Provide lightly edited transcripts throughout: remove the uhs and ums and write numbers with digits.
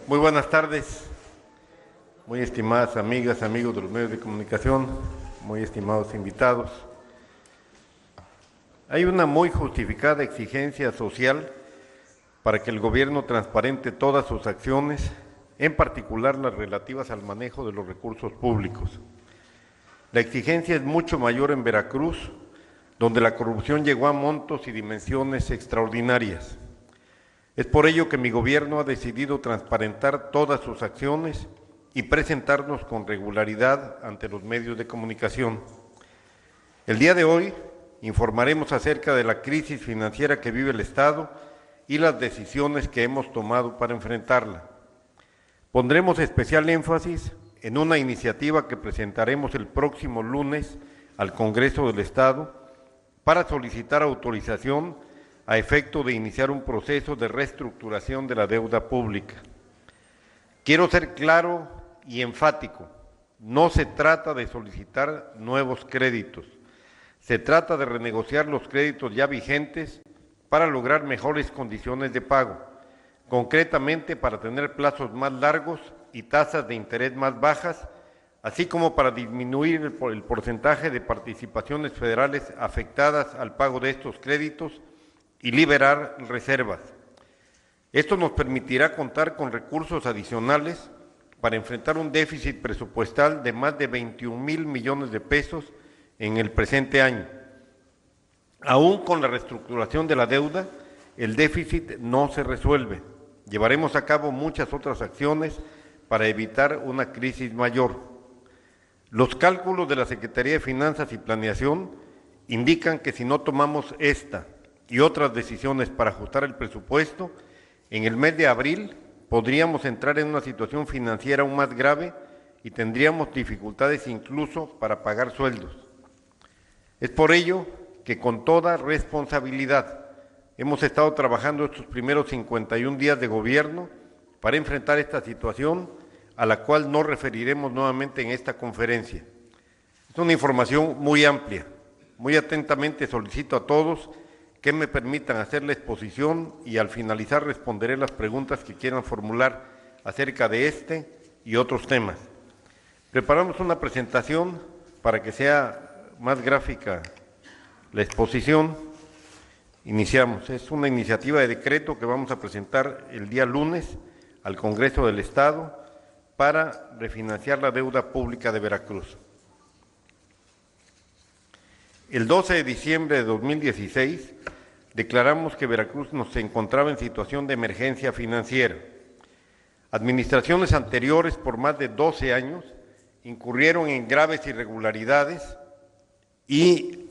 Muy buenas tardes, muy estimadas amigas, amigos de los medios de comunicación, muy estimados invitados. Hay una muy justificada exigencia social para que el gobierno transparente todas sus acciones, en particular las relativas al manejo de los recursos públicos. La exigencia es mucho mayor en Veracruz, donde la corrupción llegó a montos y dimensiones extraordinarias. Es por ello que mi gobierno ha decidido transparentar todas sus acciones y presentarnos con regularidad ante los medios de comunicación. El día de hoy informaremos acerca de la crisis financiera que vive el Estado y las decisiones que hemos tomado para enfrentarla. Pondremos especial énfasis en una iniciativa que presentaremos el próximo lunes al Congreso del Estado para solicitar autorización a efecto de iniciar un proceso de reestructuración de la deuda pública. Quiero ser claro y enfático, no se trata de solicitar nuevos créditos, se trata de renegociar los créditos ya vigentes para lograr mejores condiciones de pago, concretamente para tener plazos más largos y tasas de interés más bajas, así como para disminuir el porcentaje de participaciones federales afectadas al pago de estos créditos y liberar reservas. Esto nos permitirá contar con recursos adicionales para enfrentar un déficit presupuestal de más de 21,000 millones de pesos en el presente año. Aún con la reestructuración de la deuda, el déficit no se resuelve. Llevaremos a cabo muchas otras acciones para evitar una crisis mayor. Los cálculos de la Secretaría de Finanzas y Planeación indican que si no tomamos esta y otras decisiones para ajustar el presupuesto, en el mes de abril podríamos entrar en una situación financiera aún más grave y tendríamos dificultades incluso para pagar sueldos. Es por ello que con toda responsabilidad hemos estado trabajando estos primeros 51 días de gobierno para enfrentar esta situación, a la cual nos referiremos nuevamente en esta conferencia. Es una información muy amplia. Muy atentamente solicito a todos que me permitan hacer la exposición y al finalizar responderé las preguntas que quieran formular acerca de este y otros temas. Preparamos una presentación para que sea más gráfica la exposición. Iniciamos. Es una iniciativa de decreto que vamos a presentar el día lunes al Congreso del Estado para refinanciar la deuda pública de Veracruz. El 12 de diciembre de 2016 declaramos que Veracruz se encontraba en situación de emergencia financiera. Administraciones anteriores por más de 12 años incurrieron en graves irregularidades y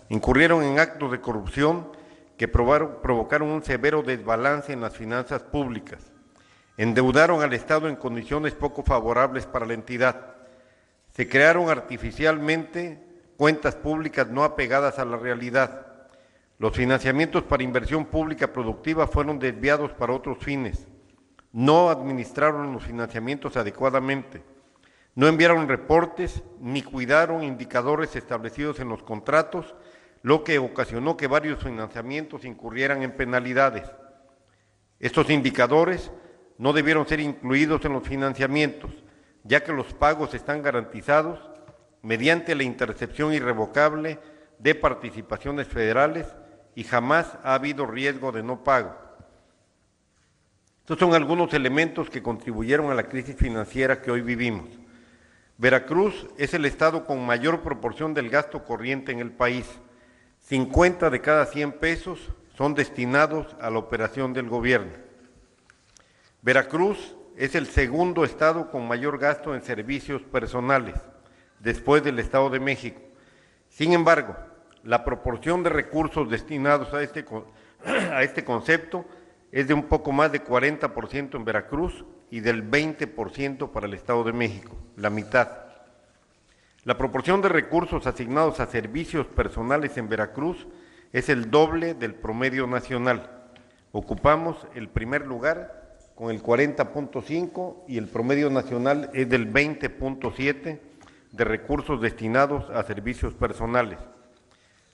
incurrieron en actos de corrupción que provocaron un severo desbalance en las finanzas públicas. Endeudaron al Estado en condiciones poco favorables para la entidad. Se crearon artificialmente cuentas públicas no apegadas a la realidad. Los financiamientos para inversión pública productiva fueron desviados para otros fines. No administraron los financiamientos adecuadamente. No enviaron reportes ni cuidaron indicadores establecidos en los contratos, lo que ocasionó que varios financiamientos incurrieran en penalidades. Estos indicadores no debieron ser incluidos en los financiamientos, ya que los pagos están garantizados mediante la intercepción irrevocable de participaciones federales y jamás ha habido riesgo de no pago. Estos son algunos elementos que contribuyeron a la crisis financiera que hoy vivimos. Veracruz es el estado con mayor proporción del gasto corriente en el país. 50 de cada 100 pesos son destinados a la operación del gobierno. Veracruz es el segundo estado con mayor gasto en servicios personales, después del Estado de México. Sin embargo, la proporción de recursos destinados a este concepto es de un poco más de 40% en Veracruz y del 20% para el Estado de México, la mitad. La proporción de recursos asignados a servicios personales en Veracruz es el doble del promedio nacional. Ocupamos el primer lugar con el 40.5 y el promedio nacional es del 20.7 de recursos destinados a servicios personales.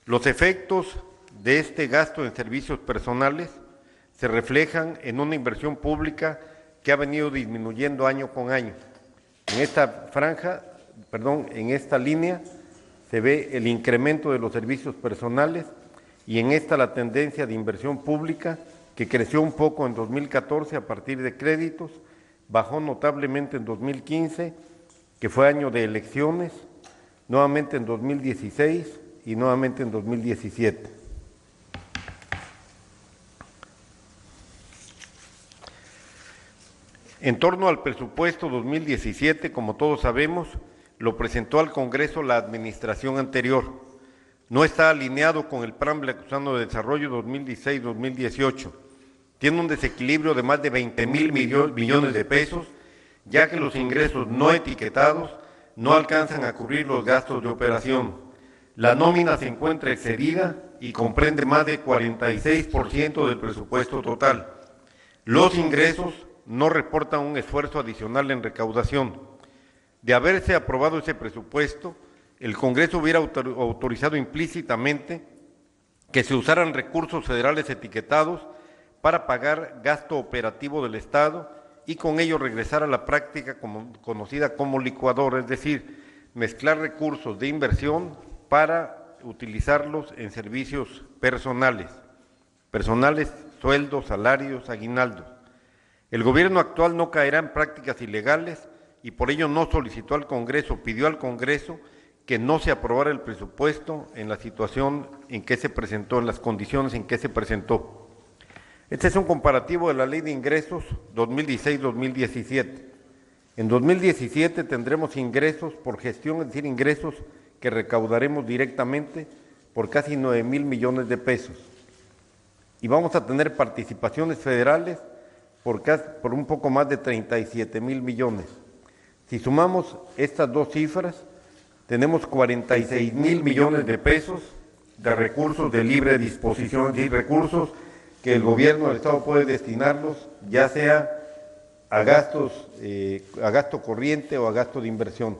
Los efectos de este gasto en servicios personales se reflejan en una inversión pública que ha venido disminuyendo año con año. En esta en esta línea se ve el incremento de los servicios personales y en esta la tendencia de inversión pública que creció un poco en 2014 a partir de créditos, bajó notablemente en 2015, que fue año de elecciones, nuevamente en 2016 y nuevamente en 2017. En torno al presupuesto 2017, como todos sabemos, lo presentó al Congreso la administración anterior. No está alineado con el Plan Veracruzano de Desarrollo 2016-2018. Tiene un desequilibrio de más de 20,000 millones de pesos, ya que los ingresos no etiquetados no alcanzan a cubrir los gastos de operación. La nómina se encuentra excedida y comprende más de 46% del presupuesto total. Los ingresos no reportan un esfuerzo adicional en recaudación. De haberse aprobado ese presupuesto, el Congreso hubiera autorizado implícitamente que se usaran recursos federales etiquetados para pagar gasto operativo del Estado y con ello regresar a la práctica conocida como licuadora, es decir, mezclar recursos de inversión para utilizarlos en servicios personales, sueldos, salarios, aguinaldos. El gobierno actual no caerá en prácticas ilegales y por ello no solicitó al Congreso, pidió al Congreso que no se aprobara el presupuesto en la situación en que se presentó, en las condiciones en que se presentó. Este es un comparativo de la Ley de Ingresos 2016-2017. En 2017 tendremos ingresos por gestión, es decir, ingresos que recaudaremos directamente por casi 9,000 millones de pesos. Y vamos a tener participaciones federales por un poco más de 37,000 millones. Si sumamos estas dos cifras, tenemos 46,000 millones de pesos de recursos de libre disposición, y recursos que el gobierno del Estado puede destinarlos, ya sea a gasto corriente o a gasto de inversión,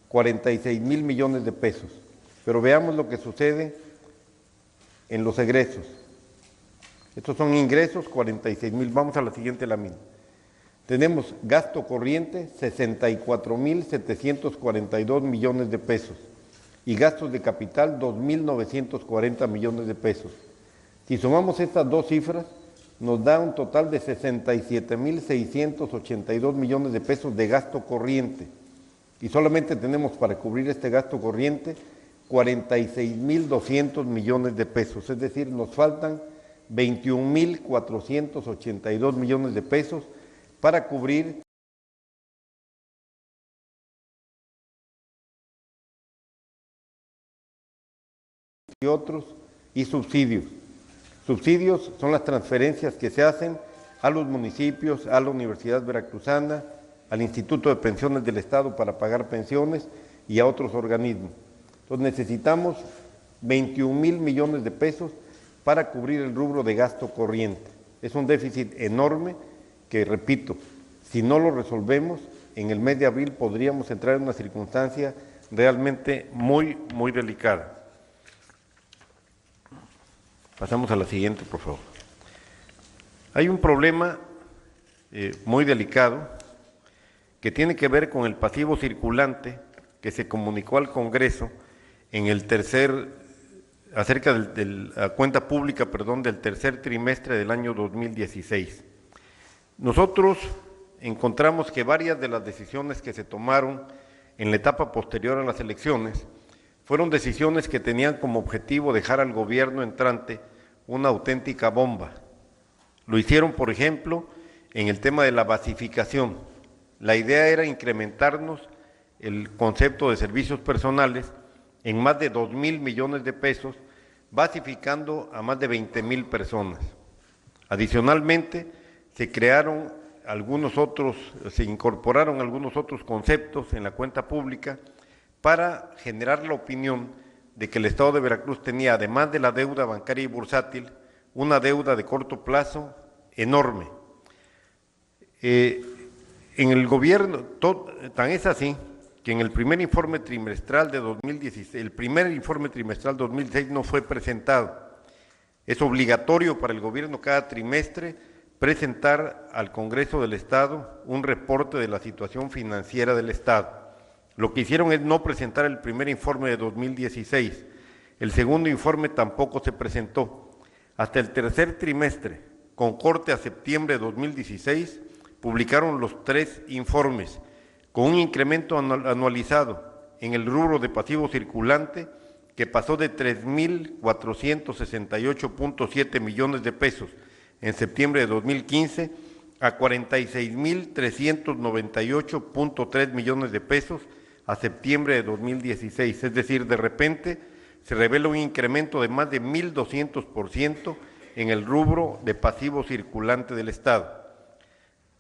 46,000 millones de pesos. Pero veamos lo que sucede en los egresos. Estos son ingresos, 46,000. Vamos a la siguiente lámina. Tenemos gasto corriente, 64,742 millones de pesos. Y gastos de capital, 2,940 millones de pesos. Si sumamos estas dos cifras, nos da un total de 67,682 millones de pesos de gasto corriente. Y solamente tenemos para cubrir este gasto corriente 46,200 millones de pesos. Es decir, nos faltan 21,482 millones de pesos para cubrir y otros y subsidios. Subsidios son las transferencias que se hacen a los municipios, a la Universidad Veracruzana, al Instituto de Pensiones del Estado para pagar pensiones y a otros organismos. Entonces necesitamos 21,000 millones de pesos para cubrir el rubro de gasto corriente. Es un déficit enorme que, repito, si no lo resolvemos, en el mes de abril podríamos entrar en una circunstancia realmente muy, muy delicada. Pasamos a la siguiente, por favor. Hay un problema muy delicado que tiene que ver con el pasivo circulante que se comunicó al Congreso en el acerca de la cuenta pública, del tercer trimestre del año 2016. Nosotros encontramos que varias de las decisiones que se tomaron en la etapa posterior a las elecciones fueron decisiones que tenían como objetivo dejar al gobierno entrante una auténtica bomba. Lo hicieron, por ejemplo, en el tema de la basificación. La idea era incrementarnos el concepto de servicios personales en más de 2,000 millones de pesos, basificando a más de 20,000 personas. Adicionalmente, se incorporaron algunos otros conceptos en la cuenta pública para generar la opinión de que el Estado de Veracruz tenía, además de la deuda bancaria y bursátil, una deuda de corto plazo enorme. En el gobierno, tan es así que en el primer informe trimestral de 2016, el primer informe trimestral 2006 no fue presentado. Es obligatorio para el gobierno cada trimestre presentar al Congreso del Estado un reporte de la situación financiera del Estado. Lo que hicieron es no presentar el primer informe de 2016. El segundo informe tampoco se presentó. Hasta el tercer trimestre, con corte a septiembre de 2016, publicaron los 3 informes, con un incremento anualizado en el rubro de pasivo circulante que pasó de 3.468.7 millones de pesos en septiembre de 2015 a 46.398.3 millones de pesos a septiembre de 2016. Es decir, de repente se revela un incremento de más de 1.200% en el rubro de pasivo circulante del Estado.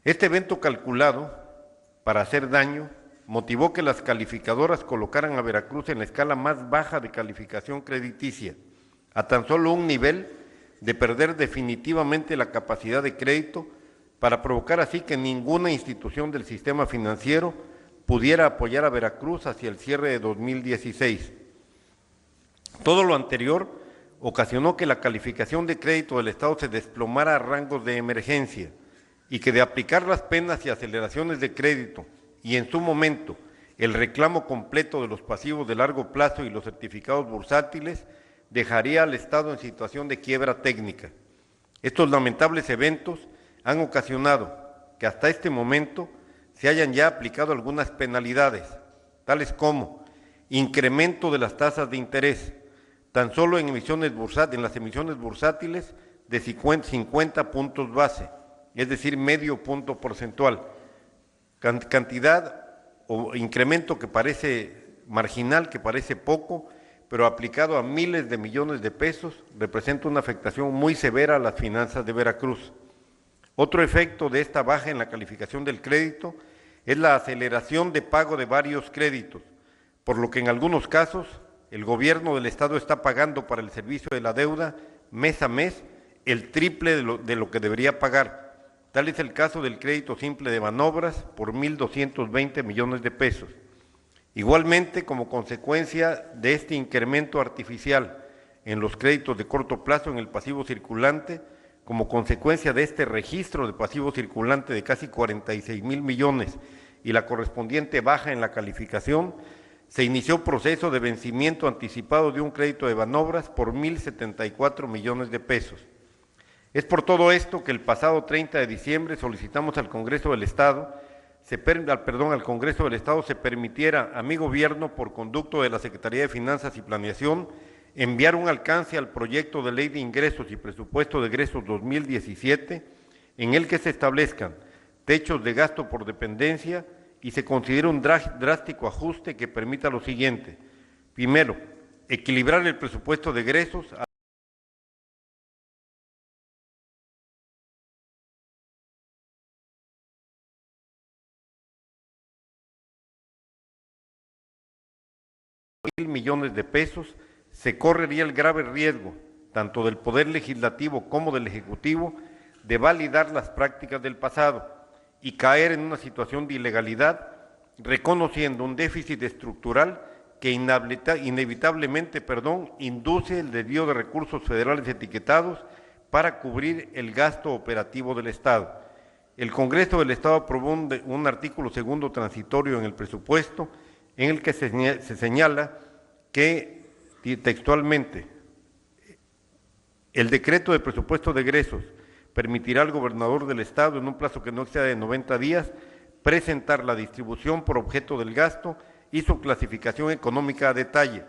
Este evento calculado para hacer daño motivó que las calificadoras colocaran a Veracruz en la escala más baja de calificación crediticia, a tan solo un nivel de perder definitivamente la capacidad de crédito, para provocar así que ninguna institución del sistema financiero pudiera apoyar a Veracruz hacia el cierre de 2016. Todo lo anterior ocasionó que la calificación de crédito del Estado se desplomara a rangos de emergencia y que de aplicar las penas y aceleraciones de crédito y en su momento el reclamo completo de los pasivos de largo plazo y los certificados bursátiles dejaría al Estado en situación de quiebra técnica. Estos lamentables eventos han ocasionado que hasta este momento se hayan ya aplicado algunas penalidades, tales como incremento de las tasas de interés, tan solo en las emisiones bursátiles de 50 puntos base, es decir, medio punto porcentual, cantidad o incremento que parece marginal, que parece poco, pero aplicado a miles de millones de pesos, representa una afectación muy severa a las finanzas de Veracruz. Otro efecto de esta baja en la calificación del crédito es la aceleración de pago de varios créditos, por lo que en algunos casos el gobierno del Estado está pagando para el servicio de la deuda mes a mes el triple de lo que debería pagar. Tal es el caso del crédito simple de Banobras por 1.220 millones de pesos. Igualmente, como consecuencia de este incremento artificial en los créditos de corto plazo en el pasivo circulante, como consecuencia de este registro de pasivo circulante de casi 46.000 millones y la correspondiente baja en la calificación, se inició proceso de vencimiento anticipado de un crédito de Banobras por 1.074 millones de pesos. Es por todo esto que el pasado 30 de diciembre solicitamos al Congreso del Estado, se permitiera a mi gobierno, por conducto de la Secretaría de Finanzas y Planeación, enviar un alcance al proyecto de Ley de Ingresos y Presupuesto de Egresos 2017, en el que se establezcan techos de gasto por dependencia y se considere un drástico ajuste que permita lo siguiente. Primero, equilibrar el presupuesto de egresos a millones de pesos. Se correría el grave riesgo, tanto del Poder Legislativo como del Ejecutivo, de validar las prácticas del pasado y caer en una situación de ilegalidad, reconociendo un déficit estructural que inevitablemente induce el desvío de recursos federales etiquetados para cubrir el gasto operativo del Estado. El Congreso del Estado aprobó un artículo segundo transitorio en el presupuesto, en el que se señala que, textualmente, el decreto de presupuesto de egresos permitirá al gobernador del Estado, en un plazo que no exceda de 90 días, presentar la distribución por objeto del gasto y su clasificación económica a detalle,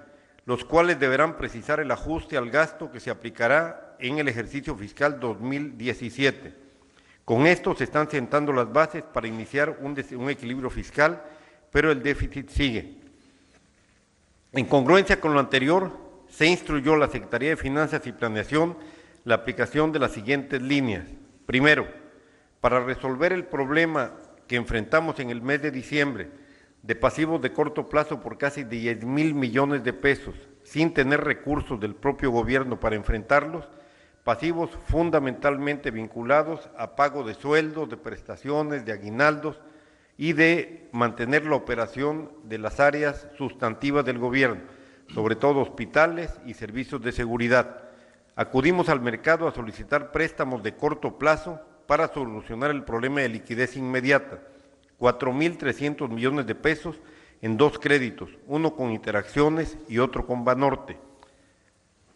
los cuales deberán precisar el ajuste al gasto que se aplicará en el ejercicio fiscal 2017. Con esto se están sentando las bases para iniciar un equilibrio fiscal, pero el déficit sigue. En congruencia con lo anterior, se instruyó a la Secretaría de Finanzas y Planeación la aplicación de las siguientes líneas. Primero, para resolver el problema que enfrentamos en el mes de diciembre de pasivos de corto plazo por casi 10.000 millones de pesos, sin tener recursos del propio gobierno para enfrentarlos, pasivos fundamentalmente vinculados a pago de sueldos, de prestaciones, de aguinaldos, y de mantener la operación de las áreas sustantivas del gobierno, sobre todo hospitales y servicios de seguridad. Acudimos al mercado a solicitar préstamos de corto plazo para solucionar el problema de liquidez inmediata, 4.300 millones de pesos en 2 créditos, uno con Interacciones y otro con Banorte.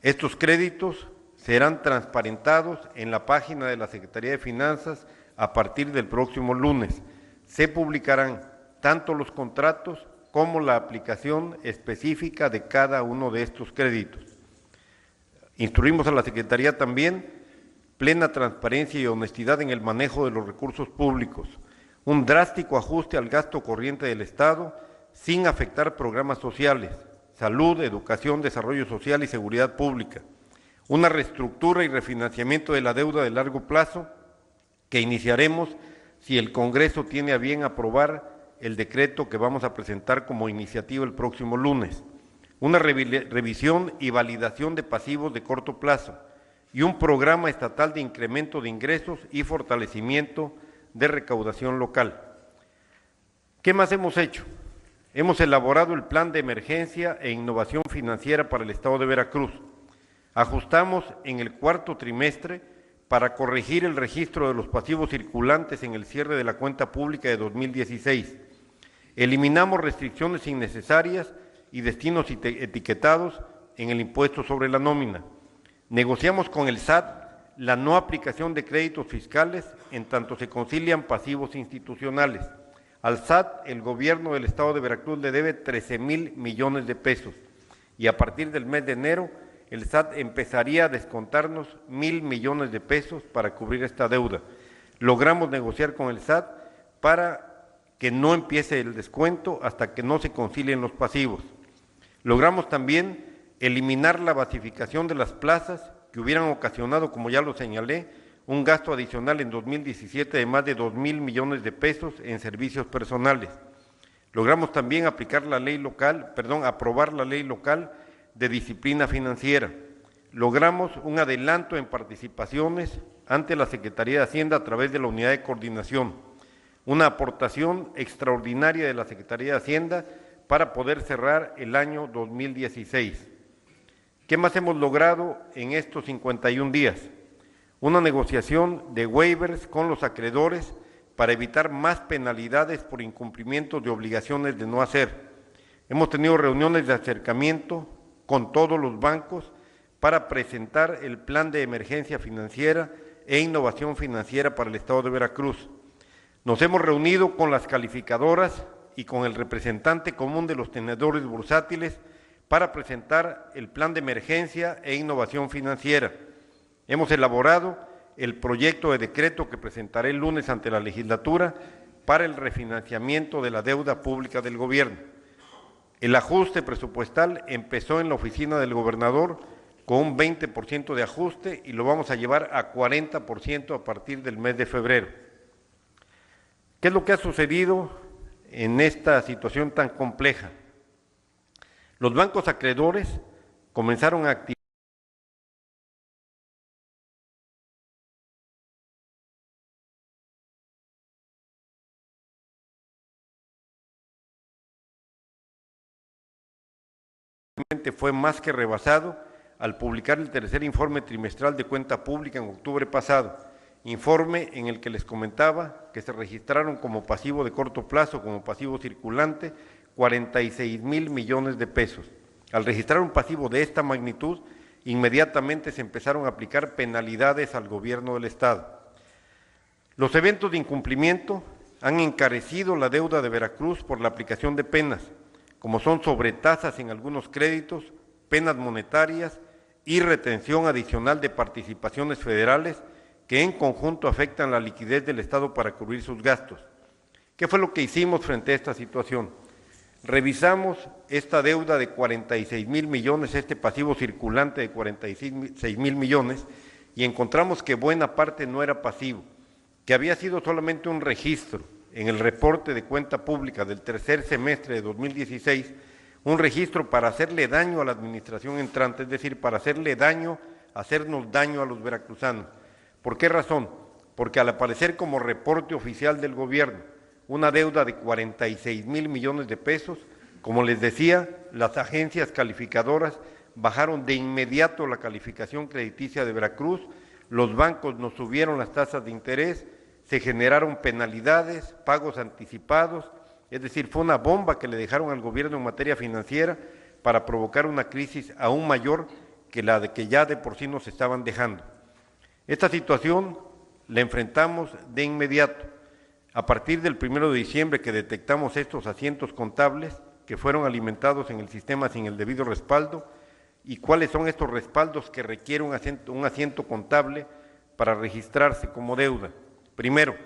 Estos créditos serán transparentados en la página de la Secretaría de Finanzas a partir del próximo lunes. Se publicarán tanto los contratos como la aplicación específica de cada uno de estos créditos. Instruimos a la Secretaría también plena transparencia y honestidad en el manejo de los recursos públicos, un drástico ajuste al gasto corriente del Estado sin afectar programas sociales, salud, educación, desarrollo social y seguridad pública, una reestructura y refinanciamiento de la deuda de largo plazo que iniciaremos si el Congreso tiene a bien aprobar el decreto que vamos a presentar como iniciativa el próximo lunes, una revisión y validación de pasivos de corto plazo y un programa estatal de incremento de ingresos y fortalecimiento de recaudación local. ¿Qué más hemos hecho? Hemos elaborado el Plan de Emergencia e Innovación Financiera para el Estado de Veracruz. Ajustamos en el 4º trimestre para corregir el registro de los pasivos circulantes en el cierre de la cuenta pública de 2016. Eliminamos restricciones innecesarias y destinos etiquetados en el impuesto sobre la nómina. Negociamos con el SAT la no aplicación de créditos fiscales en tanto se concilian pasivos institucionales. Al SAT, el gobierno del Estado de Veracruz le debe 13,000 millones de pesos y a partir del mes de enero el SAT empezaría a descontarnos 1,000 millones de pesos para cubrir esta deuda. Logramos negociar con el SAT para que no empiece el descuento hasta que no se concilien los pasivos. Logramos también eliminar la basificación de las plazas que hubieran ocasionado, como ya lo señalé, un gasto adicional en 2017 de más de 2,000 millones de pesos en servicios personales. Logramos también aprobar la ley local de disciplina financiera. Logramos un adelanto en participaciones ante la Secretaría de Hacienda a través de la Unidad de Coordinación, una aportación extraordinaria de la Secretaría de Hacienda para poder cerrar el año 2016. ¿Qué más hemos logrado en estos 51 días? Una negociación de waivers con los acreedores para evitar más penalidades por incumplimiento de obligaciones de no hacer. Hemos tenido reuniones de acercamiento con todos los bancos para presentar el plan de emergencia financiera e innovación financiera para el Estado de Veracruz. Nos hemos reunido con las calificadoras y con el representante común de los tenedores bursátiles para presentar el plan de emergencia e innovación financiera. Hemos elaborado el proyecto de decreto que presentaré el lunes ante la legislatura para el refinanciamiento de la deuda pública del gobierno. El ajuste presupuestal empezó en la oficina del gobernador con un 20% de ajuste y lo vamos a llevar a 40% a partir del mes de febrero. ¿Qué es lo que ha sucedido en esta situación tan compleja? Los bancos acreedores comenzaron a activar fue más que rebasado al publicar el tercer informe trimestral de cuenta pública en octubre pasado, informe en el que les comentaba que se registraron como pasivo de corto plazo, como pasivo circulante, 46,000 millones de pesos. Al registrar un pasivo de esta magnitud, inmediatamente se empezaron a aplicar penalidades al gobierno del Estado. Los eventos de incumplimiento han encarecido la deuda de Veracruz por la aplicación de penas, como son sobretasas en algunos créditos, penas monetarias y retención adicional de participaciones federales que en conjunto afectan la liquidez del Estado para cubrir sus gastos. ¿Qué fue lo que hicimos frente a esta situación? Revisamos esta deuda de 46,000 millones, este pasivo circulante de 46,000 millones, y encontramos que buena parte no era pasivo, que había sido solamente un registro en el reporte de cuenta pública del tercer semestre de 2016, un registro para hacerle daño a la administración entrante, es decir, para hacernos daño a los veracruzanos. ¿Por qué razón? Porque al aparecer como reporte oficial del gobierno, una deuda de 46,000 millones de pesos. Como les decía, las agencias calificadoras bajaron de inmediato la calificación crediticia de Veracruz, los bancos nos subieron las tasas de interés, se generaron penalidades, pagos anticipados, es decir, fue una bomba que le dejaron al gobierno en materia financiera para provocar una crisis aún mayor que la de que ya de por sí nos estaban dejando. Esta situación la enfrentamos de inmediato. A partir del 1 de diciembre que detectamos estos asientos contables que fueron alimentados en el sistema sin el debido respaldo, y cuáles son estos respaldos que requiere un asiento contable para registrarse como deuda. Primero,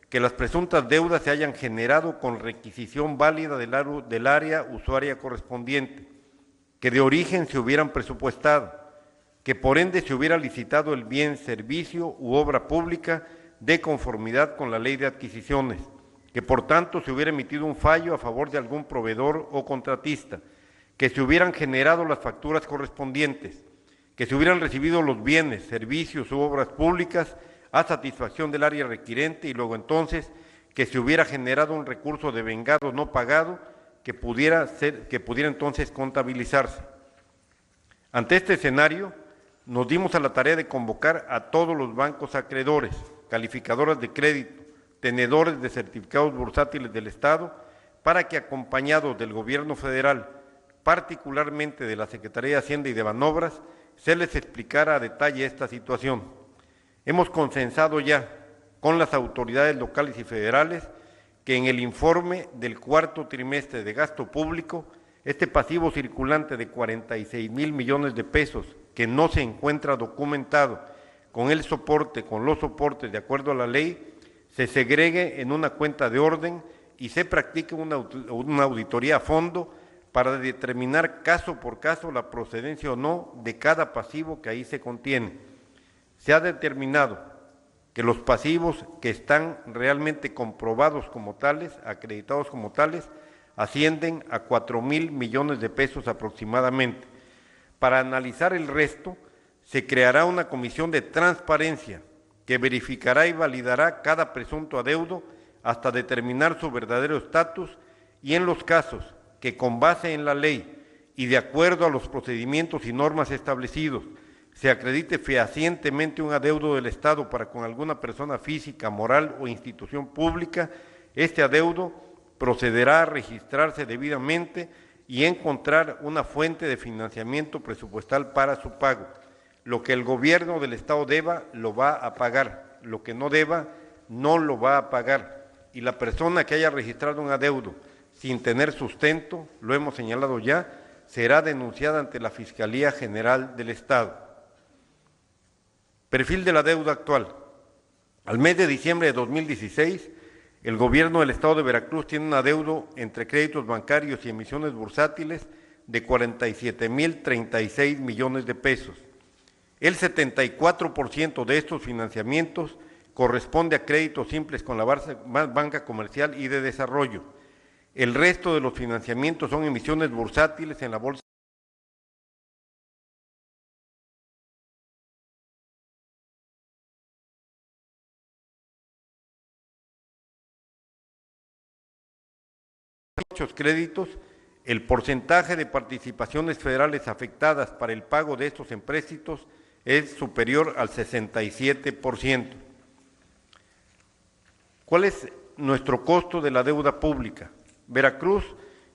que las presuntas deudas se hayan generado con requisición válida del área usuaria correspondiente, que de origen se hubieran presupuestado, que por ende se hubiera licitado el bien, servicio u obra pública de conformidad con la ley de adquisiciones, que por tanto se hubiera emitido un fallo a favor de algún proveedor o contratista, que se hubieran generado las facturas correspondientes, que se hubieran recibido los bienes, servicios u obras públicas a satisfacción del área requirente y luego entonces que se hubiera generado un recurso de vengado no pagado que pudiera entonces contabilizarse. Ante este escenario, nos dimos a la tarea de convocar a todos los bancos acreedores, calificadoras de crédito, tenedores de certificados bursátiles del Estado, para que acompañados del Gobierno federal, particularmente de la Secretaría de Hacienda y de Banobras, se les explicara a detalle esta situación. Hemos consensado ya con las autoridades locales y federales que en el informe del cuarto trimestre de gasto público, este pasivo circulante de 46,000 millones de pesos que no se encuentra documentado con los soportes de acuerdo a la ley, se segregue en una cuenta de orden y se practique una auditoría a fondo para determinar caso por caso la procedencia o no de cada pasivo que ahí se contiene. Se ha determinado que los pasivos que están realmente comprobados como tales, acreditados como tales, ascienden a 4,000 millones de pesos aproximadamente. Para analizar el resto, se creará una comisión de transparencia que verificará y validará cada presunto adeudo hasta determinar su verdadero estatus y en los casos que con base en la ley y de acuerdo a los procedimientos y normas establecidos se acredite fehacientemente un adeudo del Estado para con alguna persona física, moral o institución pública, este adeudo procederá a registrarse debidamente y encontrar una fuente de financiamiento presupuestal para su pago. Lo que el gobierno del Estado deba, lo va a pagar. Lo que no deba, no lo va a pagar. Y la persona que haya registrado un adeudo sin tener sustento, lo hemos señalado ya, será denunciada ante la Fiscalía General del Estado. Perfil de la deuda actual. Al mes de diciembre de 2016, el gobierno del Estado de Veracruz tiene un adeudo entre créditos bancarios y emisiones bursátiles de 47,036 millones de pesos. El 74% de estos financiamientos corresponde a créditos simples con la banca comercial y de desarrollo. El resto de los financiamientos son emisiones bursátiles en la bolsa dichos créditos. El porcentaje de participaciones federales afectadas para el pago de estos empréstitos es superior al 67%. ¿Cuál es nuestro costo de la deuda pública? Veracruz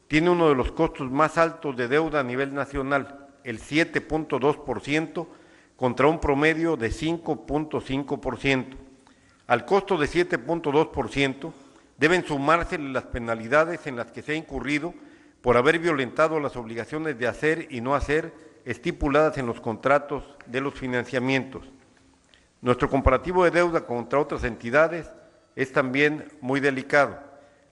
tiene uno de los costos más altos de deuda a nivel nacional, el 7.2% contra un promedio de 5.5%. Al costo de 7.2% deben sumarse las penalidades en las que se ha incurrido por haber violentado las obligaciones de hacer y no hacer estipuladas en los contratos de los financiamientos. Nuestro comparativo de deuda contra otras entidades es también muy delicado.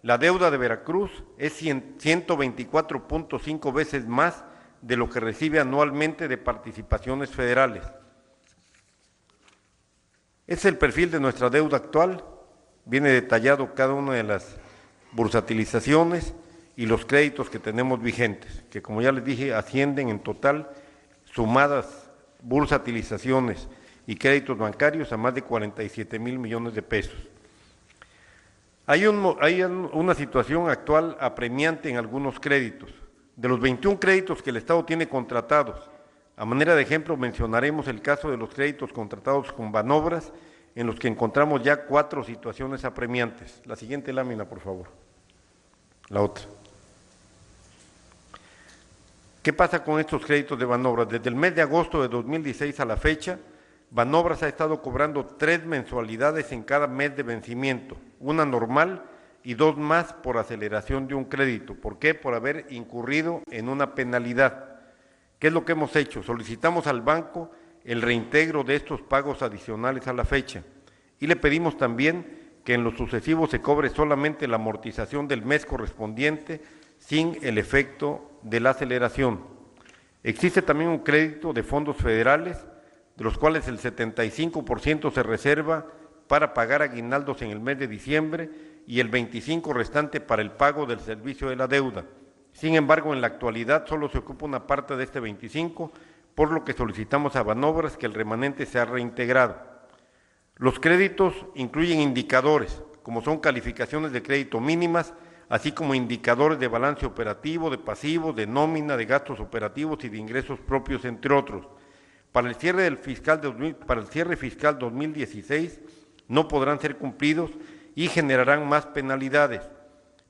La deuda de Veracruz es 124.5 veces más de lo que recibe anualmente de participaciones federales. Es el perfil de nuestra deuda actual, viene detallado cada una de las bursatilizaciones y los créditos que tenemos vigentes, que como ya les dije, ascienden en total, sumadas bursatilizaciones y créditos bancarios, a más de 47,000 millones de pesos. Hay una situación actual apremiante en algunos créditos. De los 21 créditos que el Estado tiene contratados, a manera de ejemplo mencionaremos el caso de los créditos contratados con Banobras, en los que encontramos ya 4 situaciones apremiantes. La siguiente lámina, por favor. La otra. ¿Qué pasa con estos créditos de Banobras? Desde el mes de agosto de 2016 a la fecha, Banobras ha estado cobrando 3 mensualidades en cada mes de vencimiento, una normal y 2 más por aceleración de un crédito. ¿Por qué? Por haber incurrido en una penalidad. ¿Qué es lo que hemos hecho? Solicitamos al banco el reintegro de estos pagos adicionales a la fecha y le pedimos también que en lo sucesivo se cobre solamente la amortización del mes correspondiente sin el efecto de la aceleración. Existe también un crédito de fondos federales, de los cuales el 75% se reserva para pagar aguinaldos en el mes de diciembre y el 25% restante para el pago del servicio de la deuda. Sin embargo, en la actualidad solo se ocupa una parte de este 25%, por lo que solicitamos a Banobras que el remanente sea reintegrado. Los créditos incluyen indicadores, como son calificaciones de crédito mínimas, así como indicadores de balance operativo, de pasivos, de nómina, de gastos operativos y de ingresos propios, entre otros. Para el cierre fiscal 2016 no podrán ser cumplidos y generarán más penalidades,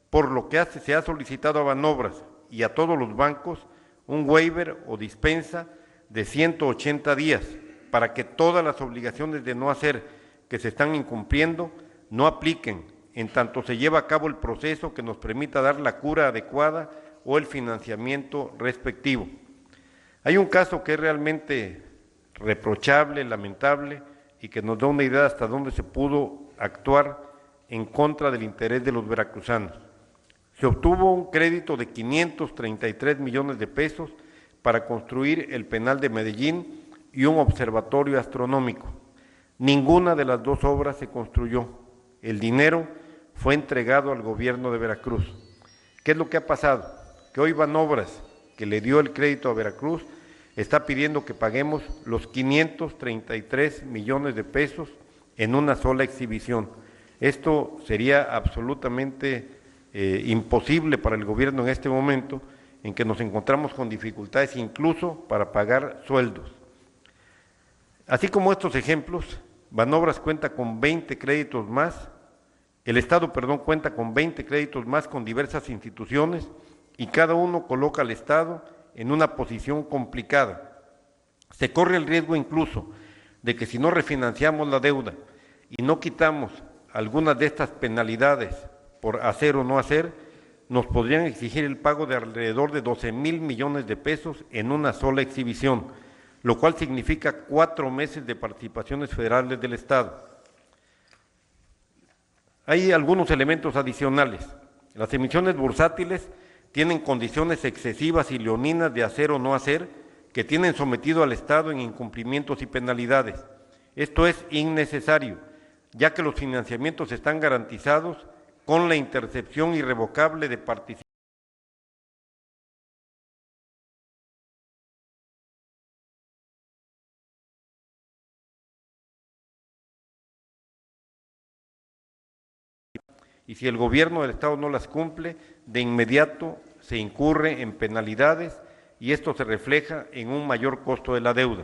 por lo que se ha solicitado a Banobras y a todos los bancos un waiver o dispensa de 180 días para que todas las obligaciones de no hacer que se están incumpliendo no apliquen en tanto se lleva a cabo el proceso que nos permita dar la cura adecuada o el financiamiento respectivo. Hay un caso que es realmente reprochable, lamentable, y que nos da una idea hasta dónde se pudo actuar en contra del interés de los veracruzanos. Se obtuvo un crédito de 533 millones de pesos para construir el penal de Medellín y un observatorio astronómico. Ninguna de las 2 obras se construyó. El dinero fue entregado al gobierno de Veracruz. ¿Qué es lo que ha pasado? Que hoy Banobras, que le dio el crédito a Veracruz, está pidiendo que paguemos los 533 millones de pesos en una sola exhibición. Esto sería absolutamente imposible para el gobierno en este momento, en que nos encontramos con dificultades incluso para pagar sueldos. Así como estos ejemplos, Banobras cuenta con 20 créditos más, el Estado, cuenta con 20 créditos más con diversas instituciones y cada uno coloca al Estado en una posición complicada. Se corre el riesgo incluso de que si no refinanciamos la deuda y no quitamos algunas de estas penalidades por hacer o no hacer, nos podrían exigir el pago de alrededor de 12,000 millones de pesos en una sola exhibición, lo cual significa 4 meses de participaciones federales del Estado. Hay algunos elementos adicionales. Las emisiones bursátiles tienen condiciones excesivas y leoninas de hacer o no hacer, que tienen sometido al Estado en incumplimientos y penalidades. Esto es innecesario, ya que los financiamientos están garantizados con la intercepción irrevocable de participaciones y si el gobierno del Estado no las cumple, de inmediato se incurre en penalidades y esto se refleja en un mayor costo de la deuda.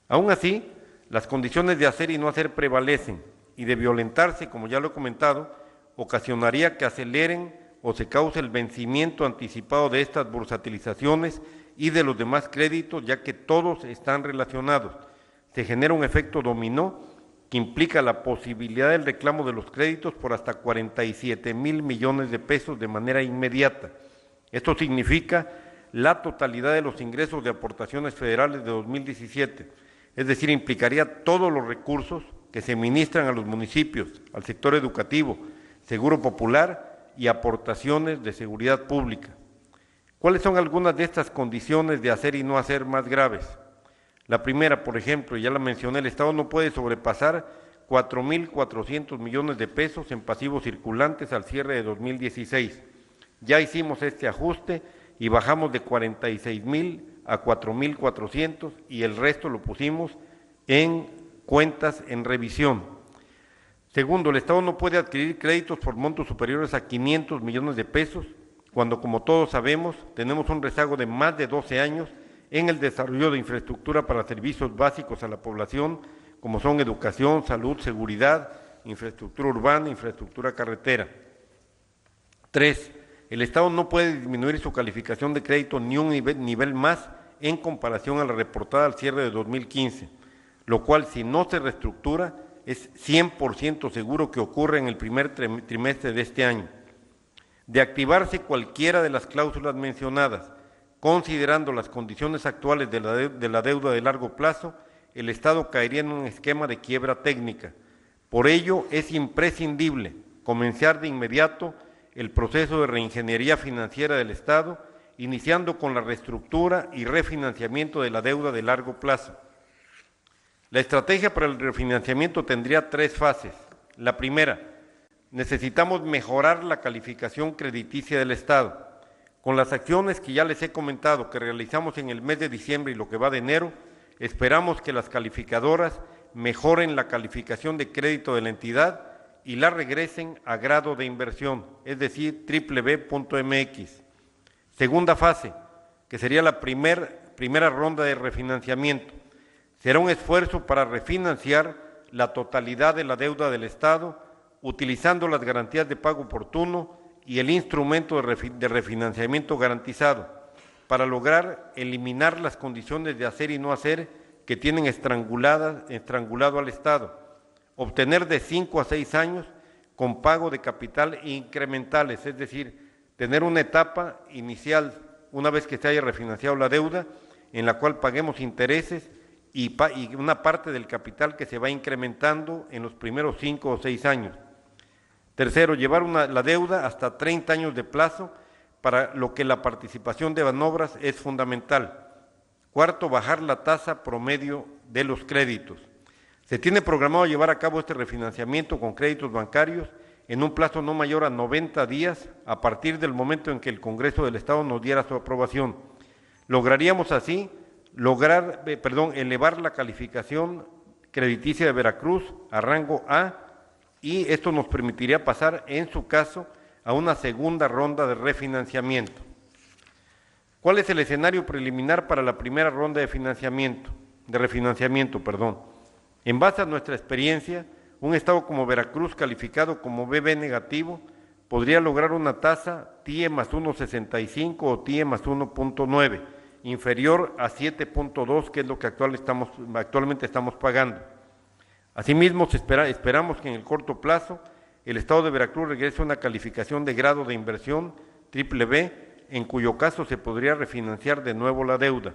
Aún así, las condiciones de hacer y no hacer prevalecen y de violentarse, como ya lo he comentado, ocasionaría que aceleren o se cause el vencimiento anticipado de estas bursatilizaciones y de los demás créditos, ya que todos están relacionados. Se genera un efecto dominó que implica la posibilidad del reclamo de los créditos por hasta 47,000 millones de pesos de manera inmediata. Esto significa la totalidad de los ingresos de aportaciones federales de 2017, es decir, implicaría todos los recursos que se ministran a los municipios, al sector educativo, seguro popular y aportaciones de seguridad pública. ¿Cuáles son algunas de estas condiciones de hacer y no hacer más graves? La primera, por ejemplo, ya la mencioné, el Estado no puede sobrepasar 4,400 millones de pesos en pasivos circulantes al cierre de 2016. Ya hicimos este ajuste y bajamos de 46,000 a 4,400 y el resto lo pusimos en cuentas en revisión. Segundo, el Estado no puede adquirir créditos por montos superiores a 500 millones de pesos, cuando, como todos sabemos, tenemos un rezago de más de 12 años en el desarrollo de infraestructura para servicios básicos a la población, como son educación, salud, seguridad, infraestructura urbana, infraestructura carretera. 3. El Estado no puede disminuir su calificación de crédito ni un nivel más en comparación a la reportada al cierre de 2015, lo cual, si no se reestructura, es 100% seguro que ocurre en el primer trimestre de este año. De activarse cualquiera de las cláusulas mencionadas, considerando las condiciones actuales de la deuda de largo plazo, el Estado caería en un esquema de quiebra técnica. Por ello, es imprescindible comenzar de inmediato el proceso de reingeniería financiera del Estado, iniciando con la reestructura y refinanciamiento de la deuda de largo plazo. La estrategia para el refinanciamiento tendría 3 fases. La primera, necesitamos mejorar la calificación crediticia del Estado. Con las acciones que ya les he comentado que realizamos en el mes de diciembre y lo que va de enero, esperamos que las calificadoras mejoren la calificación de crédito de la entidad y la regresen a grado de inversión, es decir, BBB.mx. Segunda fase, que sería la primera ronda de refinanciamiento. Será un esfuerzo para refinanciar la totalidad de la deuda del Estado, utilizando las garantías de pago oportuno y el instrumento de refinanciamiento garantizado, para lograr eliminar las condiciones de hacer y no hacer que tienen estrangulado al Estado, obtener de 5 a 6 años con pago de capital incrementales, es decir, tener una etapa inicial, una vez que se haya refinanciado la deuda, en la cual paguemos intereses y una parte del capital que se va incrementando en los primeros 5 o 6 años. Tercero, llevar la deuda hasta 30 años de plazo, para lo que la participación de Banobras es fundamental. Cuarto, bajar la tasa promedio de los créditos. Se tiene programado llevar a cabo este refinanciamiento con créditos bancarios en un plazo no mayor a 90 días a partir del momento en que el Congreso del Estado nos diera su aprobación. Lograríamos así elevar la calificación crediticia de Veracruz a rango A, y esto nos permitiría pasar, en su caso, a una segunda ronda de refinanciamiento. ¿Cuál es el escenario preliminar para la primera ronda de refinanciamiento? En base a nuestra experiencia, un Estado como Veracruz, calificado como BB negativo, podría lograr una tasa TIE más 1.65 o TIE más 1.9, inferior a 7.2, que es lo que actualmente estamos pagando. Asimismo, esperamos que en el corto plazo el Estado de Veracruz regrese a una calificación de grado de inversión BBB, en cuyo caso se podría refinanciar de nuevo la deuda.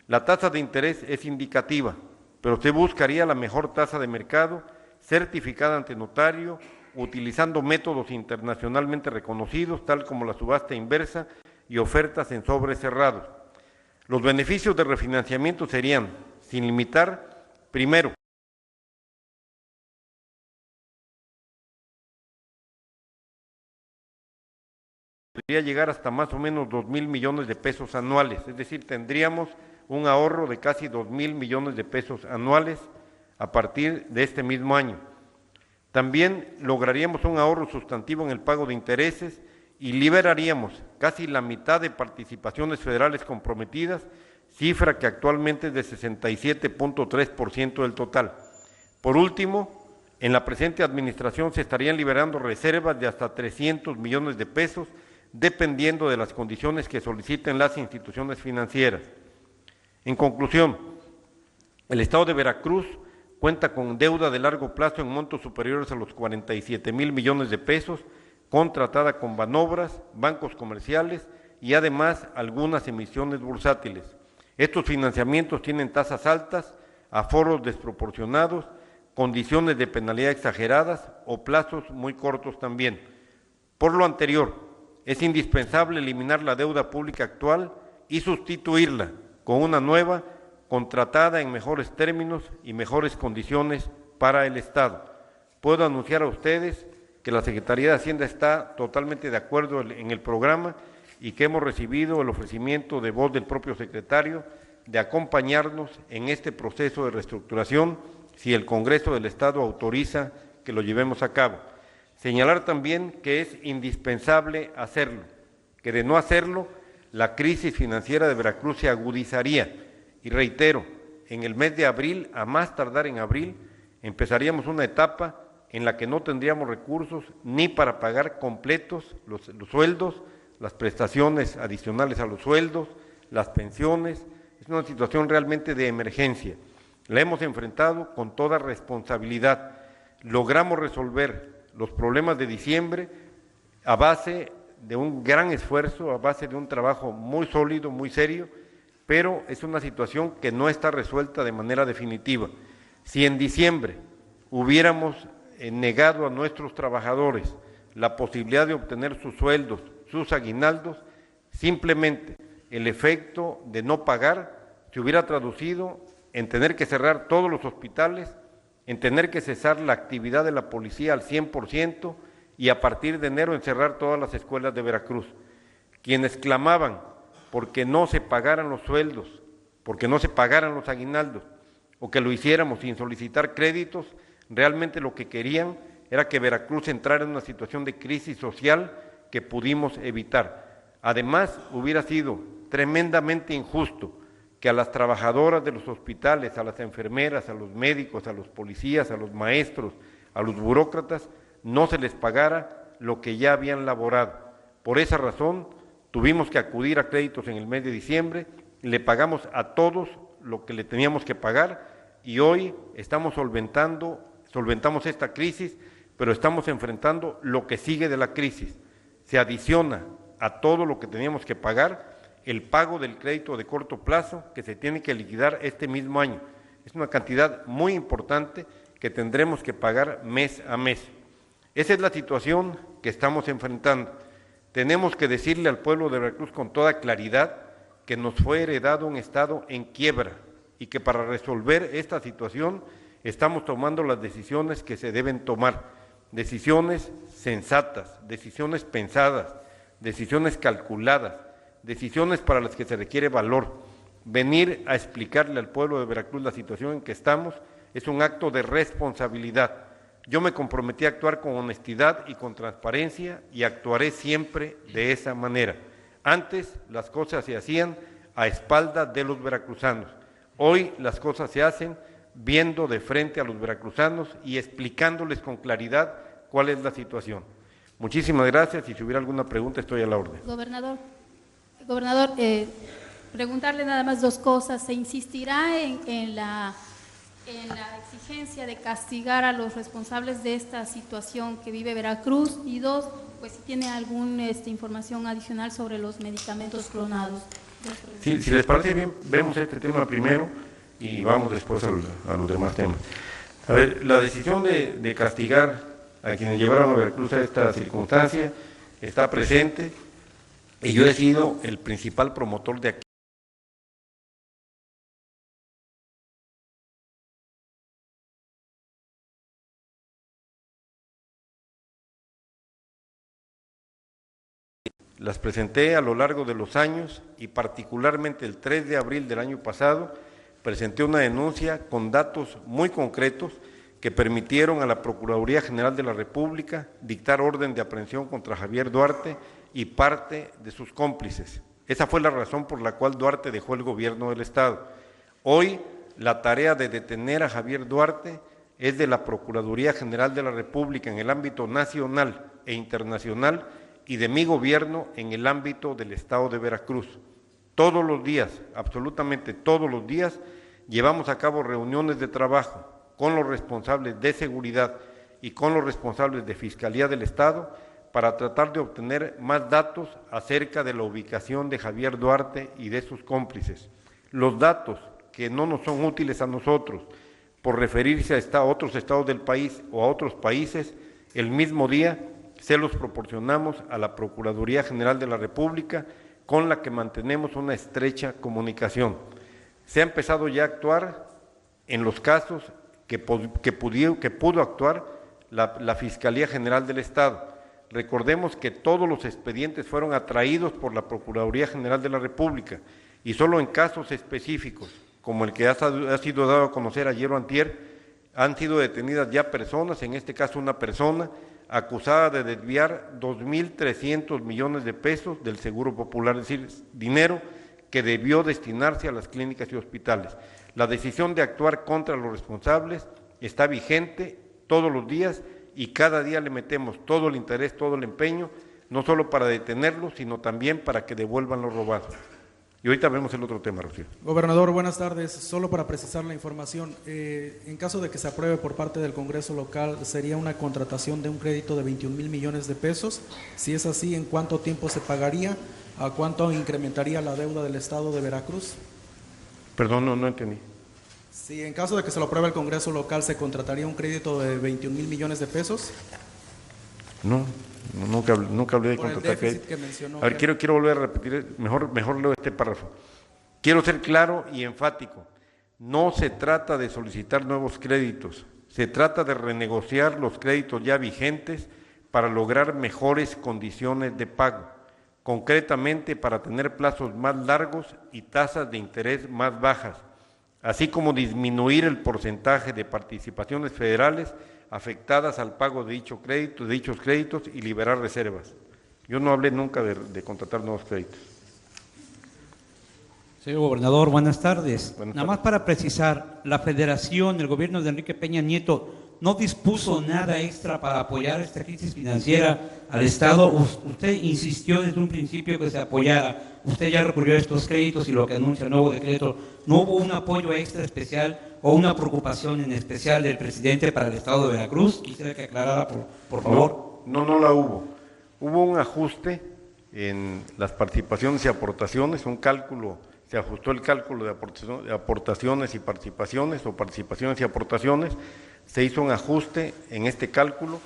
La tasa de interés es indicativa, pero se buscaría la mejor tasa de mercado, certificada ante notario, utilizando métodos internacionalmente reconocidos, tal como la subasta inversa y ofertas en sobres cerrados. Los beneficios de refinanciamiento serían, sin limitar, primero, podría llegar hasta más o menos 2,000 millones de pesos anuales, es decir, tendríamos un ahorro de casi 2,000 millones de pesos anuales a partir de este mismo año. También lograríamos un ahorro sustantivo en el pago de intereses y liberaríamos casi la mitad de participaciones federales comprometidas, cifra que actualmente es de 67.3% del total. Por último, en la presente administración se estarían liberando reservas de hasta 300 millones de pesos, dependiendo de las condiciones que soliciten las instituciones financieras. En conclusión, el Estado de Veracruz cuenta con deuda de largo plazo en montos superiores a los 47,000 millones de pesos, contratada con Banobras, bancos comerciales y además algunas emisiones bursátiles. Estos financiamientos tienen tasas altas, aforos desproporcionados, condiciones de penalidad exageradas o plazos muy cortos también. Por lo anterior, es indispensable eliminar la deuda pública actual y sustituirla con una nueva, contratada en mejores términos y mejores condiciones para el Estado. Puedo anunciar a ustedes que la Secretaría de Hacienda está totalmente de acuerdo en el programa y que hemos recibido el ofrecimiento de voz del propio secretario de acompañarnos en este proceso de reestructuración si el Congreso del Estado autoriza que lo llevemos a cabo. Señalar también que es indispensable hacerlo, que de no hacerlo, la crisis financiera de Veracruz se agudizaría. Y reitero, en el mes de abril, a más tardar en abril, empezaríamos una etapa en la que no tendríamos recursos ni para pagar completos los sueldos, las prestaciones adicionales a los sueldos, las pensiones. Es una situación realmente de emergencia. La hemos enfrentado con toda responsabilidad. Logramos resolver los problemas de diciembre a base de un gran esfuerzo, a base de un trabajo muy sólido, muy serio, pero es una situación que no está resuelta de manera definitiva. Si en diciembre hubiéramos negado a nuestros trabajadores la posibilidad de obtener sus sueldos, sus aguinaldos, simplemente el efecto de no pagar se hubiera traducido en tener que cerrar todos los hospitales, en tener que cesar la actividad de la policía al 100% y a partir de enero encerrar todas las escuelas de Veracruz. Quienes clamaban porque no se pagaran los sueldos, porque no se pagaran los aguinaldos, o que lo hiciéramos sin solicitar créditos, realmente lo que querían era que Veracruz entrara en una situación de crisis social que pudimos evitar. Además, hubiera sido tremendamente injusto que a las trabajadoras de los hospitales, a las enfermeras, a los médicos, a los policías, a los maestros, a los burócratas, no se les pagara lo que ya habían laborado. Por esa razón, tuvimos que acudir a créditos en el mes de diciembre, le pagamos a todos lo que le teníamos que pagar y hoy estamos solventamos esta crisis, pero estamos enfrentando lo que sigue de la crisis. Se adiciona a todo lo que teníamos que pagar el pago del crédito de corto plazo que se tiene que liquidar este mismo año. Es una cantidad muy importante que tendremos que pagar mes a mes. Esa es la situación que estamos enfrentando. Tenemos que decirle al pueblo de Veracruz con toda claridad que nos fue heredado un estado en quiebra y que para resolver esta situación estamos tomando las decisiones que se deben tomar, decisiones sensatas, decisiones pensadas, decisiones calculadas, decisiones para las que se requiere valor. Venir a explicarle al pueblo de Veracruz la situación en que estamos es un acto de responsabilidad. Yo me comprometí a actuar con honestidad y con transparencia y actuaré siempre de esa manera. Antes las cosas se hacían a espaldas de los veracruzanos. Hoy las cosas se hacen viendo de frente a los veracruzanos y explicándoles con claridad cuál es la situación. Muchísimas gracias y si hubiera alguna pregunta estoy a la orden. Gobernador, preguntarle nada más dos cosas. ¿Se insistirá en la exigencia de castigar a los responsables de esta situación que vive Veracruz? Y dos, pues si tiene alguna información adicional sobre los medicamentos clonados. Sí, si les parece bien, vemos este tema primero y vamos después a los demás temas. A ver, la decisión de castigar a quienes llevaron a Veracruz a esta circunstancia está presente y yo he sido el principal promotor de aquí. Las presenté a lo largo de los años y particularmente el 3 de abril del año pasado presenté una denuncia con datos muy concretos que permitieron a la Procuraduría General de la República dictar orden de aprehensión contra Javier Duarte y parte de sus cómplices. Esa fue la razón por la cual Duarte dejó el gobierno del Estado. Hoy la tarea de detener a Javier Duarte es de la Procuraduría General de la República en el ámbito nacional e internacional y de mi gobierno en el ámbito del Estado de Veracruz. Todos los días, absolutamente todos los días, llevamos a cabo reuniones de trabajo con los responsables de seguridad y con los responsables de Fiscalía del Estado para tratar de obtener más datos acerca de la ubicación de Javier Duarte y de sus cómplices. Los datos que no nos son útiles a nosotros por referirse a otros estados del país o a otros países, el mismo día se los proporcionamos a la Procuraduría General de la República, con la que mantenemos una estrecha comunicación. Se ha empezado ya a actuar en los casos que pudo actuar la Fiscalía General del Estado. Recordemos que todos los expedientes fueron atraídos por la Procuraduría General de la República y solo en casos específicos, como el que ha sido dado a conocer ayer o antier, Han sido detenidas ya personas, en este caso una persona, acusada de desviar 2.300 millones de pesos del Seguro Popular, es decir, dinero que debió destinarse a las clínicas y hospitales. La decisión de actuar contra los responsables está vigente todos los días y cada día le metemos todo el interés, todo el empeño, no solo para detenerlos, sino también para que devuelvan lo robado. Y ahorita vemos el otro tema, Rocío. Gobernador, buenas tardes. Solo para precisar la información, en caso de que se apruebe por parte del Congreso local, ¿sería una contratación de un crédito de 21,000 millones de pesos? Si es así, ¿en cuánto tiempo se pagaría? ¿A cuánto incrementaría la deuda del Estado de Veracruz? Perdón, no entendí. Si en caso de que se lo apruebe el Congreso local, ¿se contrataría un crédito de 21,000 millones de pesos? No, nunca hablé de Por el contratar déficit crédito. que mencionó. A ver, quiero volver a repetir, mejor leo este párrafo. Quiero ser claro y enfático. No se trata de solicitar nuevos créditos, se trata de renegociar los créditos ya vigentes para lograr mejores condiciones de pago, concretamente para tener plazos más largos y tasas de interés más bajas, así como disminuir el porcentaje de participaciones federales afectadas al pago de dichos créditos y liberar reservas. Yo no hablé nunca de contratar nuevos créditos. Señor gobernador, buenas tardes. Buenas Nada más para precisar, la Federación, el gobierno de Enrique Peña Nieto, no dispuso nada extra para apoyar esta crisis financiera al Estado. Usted insistió desde un principio que se apoyara. Usted ya recurrió a estos créditos y lo que anuncia el nuevo decreto, ¿no hubo un apoyo extra especial o una preocupación en especial del presidente para el Estado de Veracruz? Quisiera que aclarara, por favor. No la hubo. Hubo un ajuste en las participaciones y aportaciones, se ajustó el cálculo de aportaciones y participaciones, o participaciones y aportaciones, se hizo un ajuste en este cálculo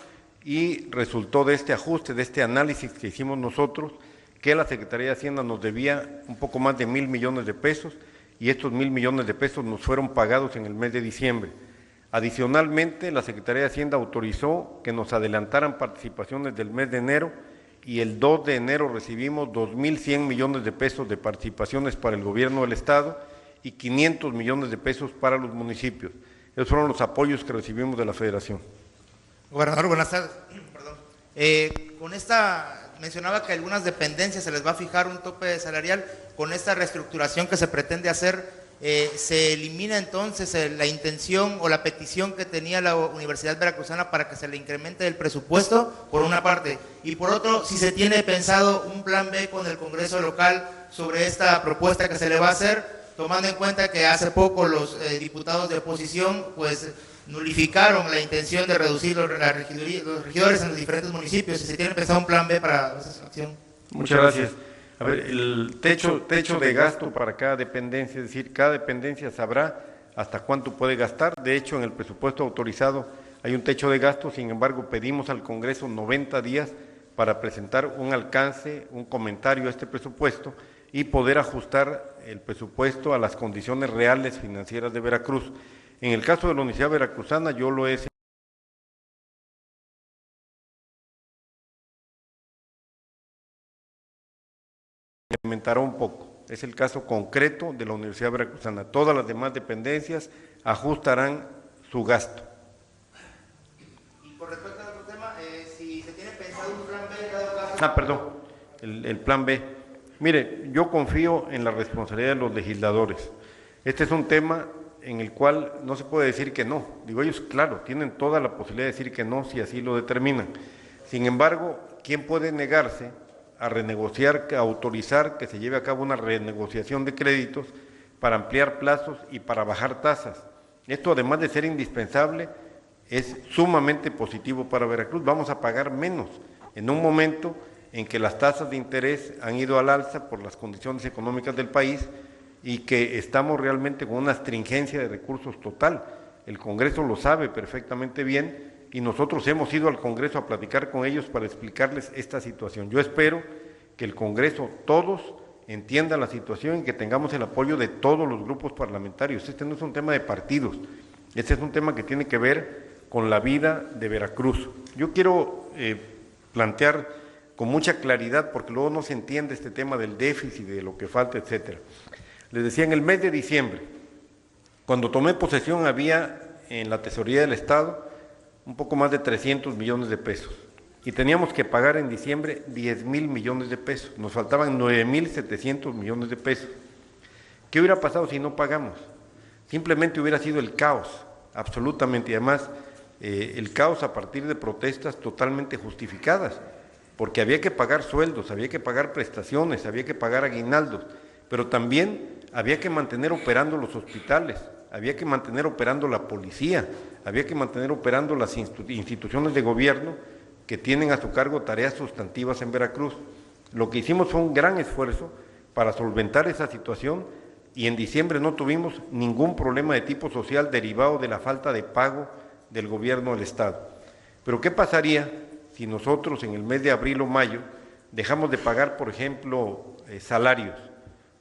y resultó de este ajuste, de este análisis que hicimos nosotros, que la Secretaría de Hacienda nos debía un poco más de 1,000 millones de pesos y estos 1,000 millones de pesos nos fueron pagados en el mes de diciembre. Adicionalmente, la Secretaría de Hacienda autorizó que nos adelantaran participaciones del mes de enero y el 2 de enero recibimos 2,100 millones de pesos de participaciones para el gobierno del Estado y 500 millones de pesos para los municipios. Esos fueron los apoyos que recibimos de la Federación. Gobernador, buenas tardes. Con esta, mencionaba que a algunas dependencias se les va a fijar un tope salarial. Con esta reestructuración que se pretende hacer, se elimina entonces la intención o la petición que tenía la Universidad Veracruzana para que se le incremente el presupuesto, por una parte, y por otro, si se tiene pensado un plan B con el Congreso local sobre esta propuesta que se le va a hacer, tomando en cuenta que hace poco los diputados de oposición pues nulificaron la intención de reducir los regidores en los diferentes municipios. Si se tiene pensado un plan B para esa acción. Muchas gracias. A ver, el techo de gasto para cada dependencia, es decir, cada dependencia sabrá hasta cuánto puede gastar. De hecho, en el presupuesto autorizado hay un techo de gasto, sin embargo, pedimos al Congreso 90 días para presentar un alcance, un comentario a este presupuesto y poder ajustar el presupuesto a las condiciones reales financieras de Veracruz. En el caso de la Universidad Veracruzana, yo lo he incrementará un poco. Es el caso concreto de la Universidad Veracruzana. Todas las demás dependencias ajustarán su gasto. Y con respecto a otro tema, si se tiene pensado un plan B en cada caso... Perdón, el plan B. Mire, yo confío en la responsabilidad de los legisladores. Este es un tema en el cual no se puede decir que no. Digo, ellos, claro, tienen toda la posibilidad de decir que no si así lo determinan. Sin embargo, ¿quién puede negarse a renegociar, a autorizar que se lleve a cabo una renegociación de créditos para ampliar plazos y para bajar tasas? Esto, además de ser indispensable, es sumamente positivo para Veracruz. Vamos a pagar menos en un momento en que las tasas de interés han ido al alza por las condiciones económicas del país y que estamos realmente con una astringencia de recursos total. El Congreso lo sabe perfectamente bien y nosotros hemos ido al Congreso a platicar con ellos para explicarles esta situación. Yo espero que el Congreso, todos, entiendan la situación y que tengamos el apoyo de todos los grupos parlamentarios. Este no es un tema de partidos, este es un tema que tiene que ver con la vida de Veracruz. Yo quiero plantear con mucha claridad, porque luego no se entiende este tema del déficit, de lo que falta, etcétera. Les decía, en el mes de diciembre, cuando tomé posesión había en la tesorería del Estado un poco más de 300 millones de pesos. Y teníamos que pagar en diciembre 10,000 millones de pesos. Nos faltaban 9,700 millones de pesos. ¿Qué hubiera pasado si no pagamos? Simplemente hubiera sido el caos, absolutamente. Y además, el caos a partir de protestas totalmente justificadas, porque había que pagar sueldos, había que pagar prestaciones, había que pagar aguinaldos, pero también había que mantener operando los hospitales, había que mantener operando la policía, había que mantener operando las instituciones de gobierno que tienen a su cargo tareas sustantivas en Veracruz. Lo que hicimos fue un gran esfuerzo para solventar esa situación y en diciembre no tuvimos ningún problema de tipo social derivado de la falta de pago del gobierno del Estado. Pero ¿qué pasaría si nosotros en el mes de abril o mayo dejamos de pagar, por ejemplo, salarios?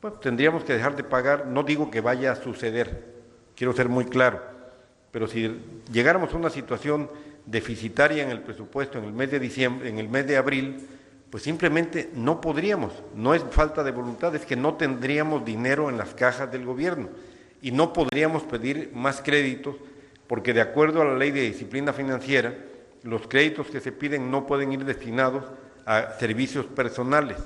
Bueno, tendríamos que dejar de pagar, no digo que vaya a suceder, quiero ser muy claro, pero si llegáramos a una situación deficitaria en el presupuesto en el mes de diciembre, en el mes de abril, pues simplemente no podríamos, no es falta de voluntad, es que no tendríamos dinero en las cajas del gobierno y no podríamos pedir más créditos porque de acuerdo a la ley de disciplina financiera, los créditos que se piden no pueden ir destinados a servicios personales,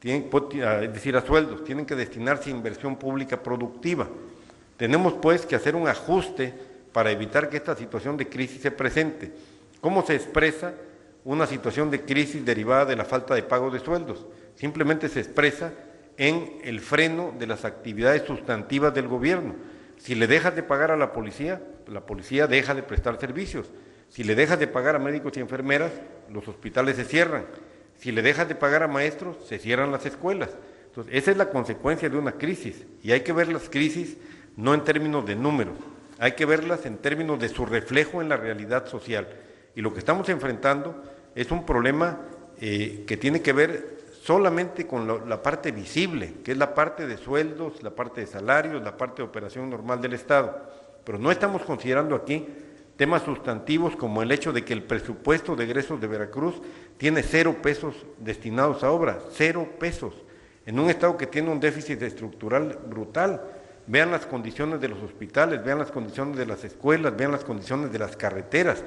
es decir, a sueldos, tienen que destinarse a inversión pública productiva. Tenemos pues que hacer un ajuste para evitar que esta situación de crisis se presente. ¿Cómo se expresa una situación de crisis derivada de la falta de pago de sueldos? Simplemente se expresa en el freno de las actividades sustantivas del gobierno. Si le dejas de pagar a la policía deja de prestar servicios. Si le dejas de pagar a médicos y enfermeras, los hospitales se cierran. Si le dejas de pagar a maestros, se cierran las escuelas. Entonces, esa es la consecuencia de una crisis. Y hay que ver las crisis no en términos de números, hay que verlas en términos de su reflejo en la realidad social. Y lo que estamos enfrentando es un problema que tiene que ver solamente con la parte visible, que es la parte de sueldos, la parte de salarios, la parte de operación normal del Estado. Pero no estamos considerando aquí temas sustantivos como el hecho de que el presupuesto de egresos de Veracruz tiene 0 pesos destinados a obra, 0 pesos, en un Estado que tiene un déficit estructural brutal. Vean las condiciones de los hospitales, vean las condiciones de las escuelas, vean las condiciones de las carreteras.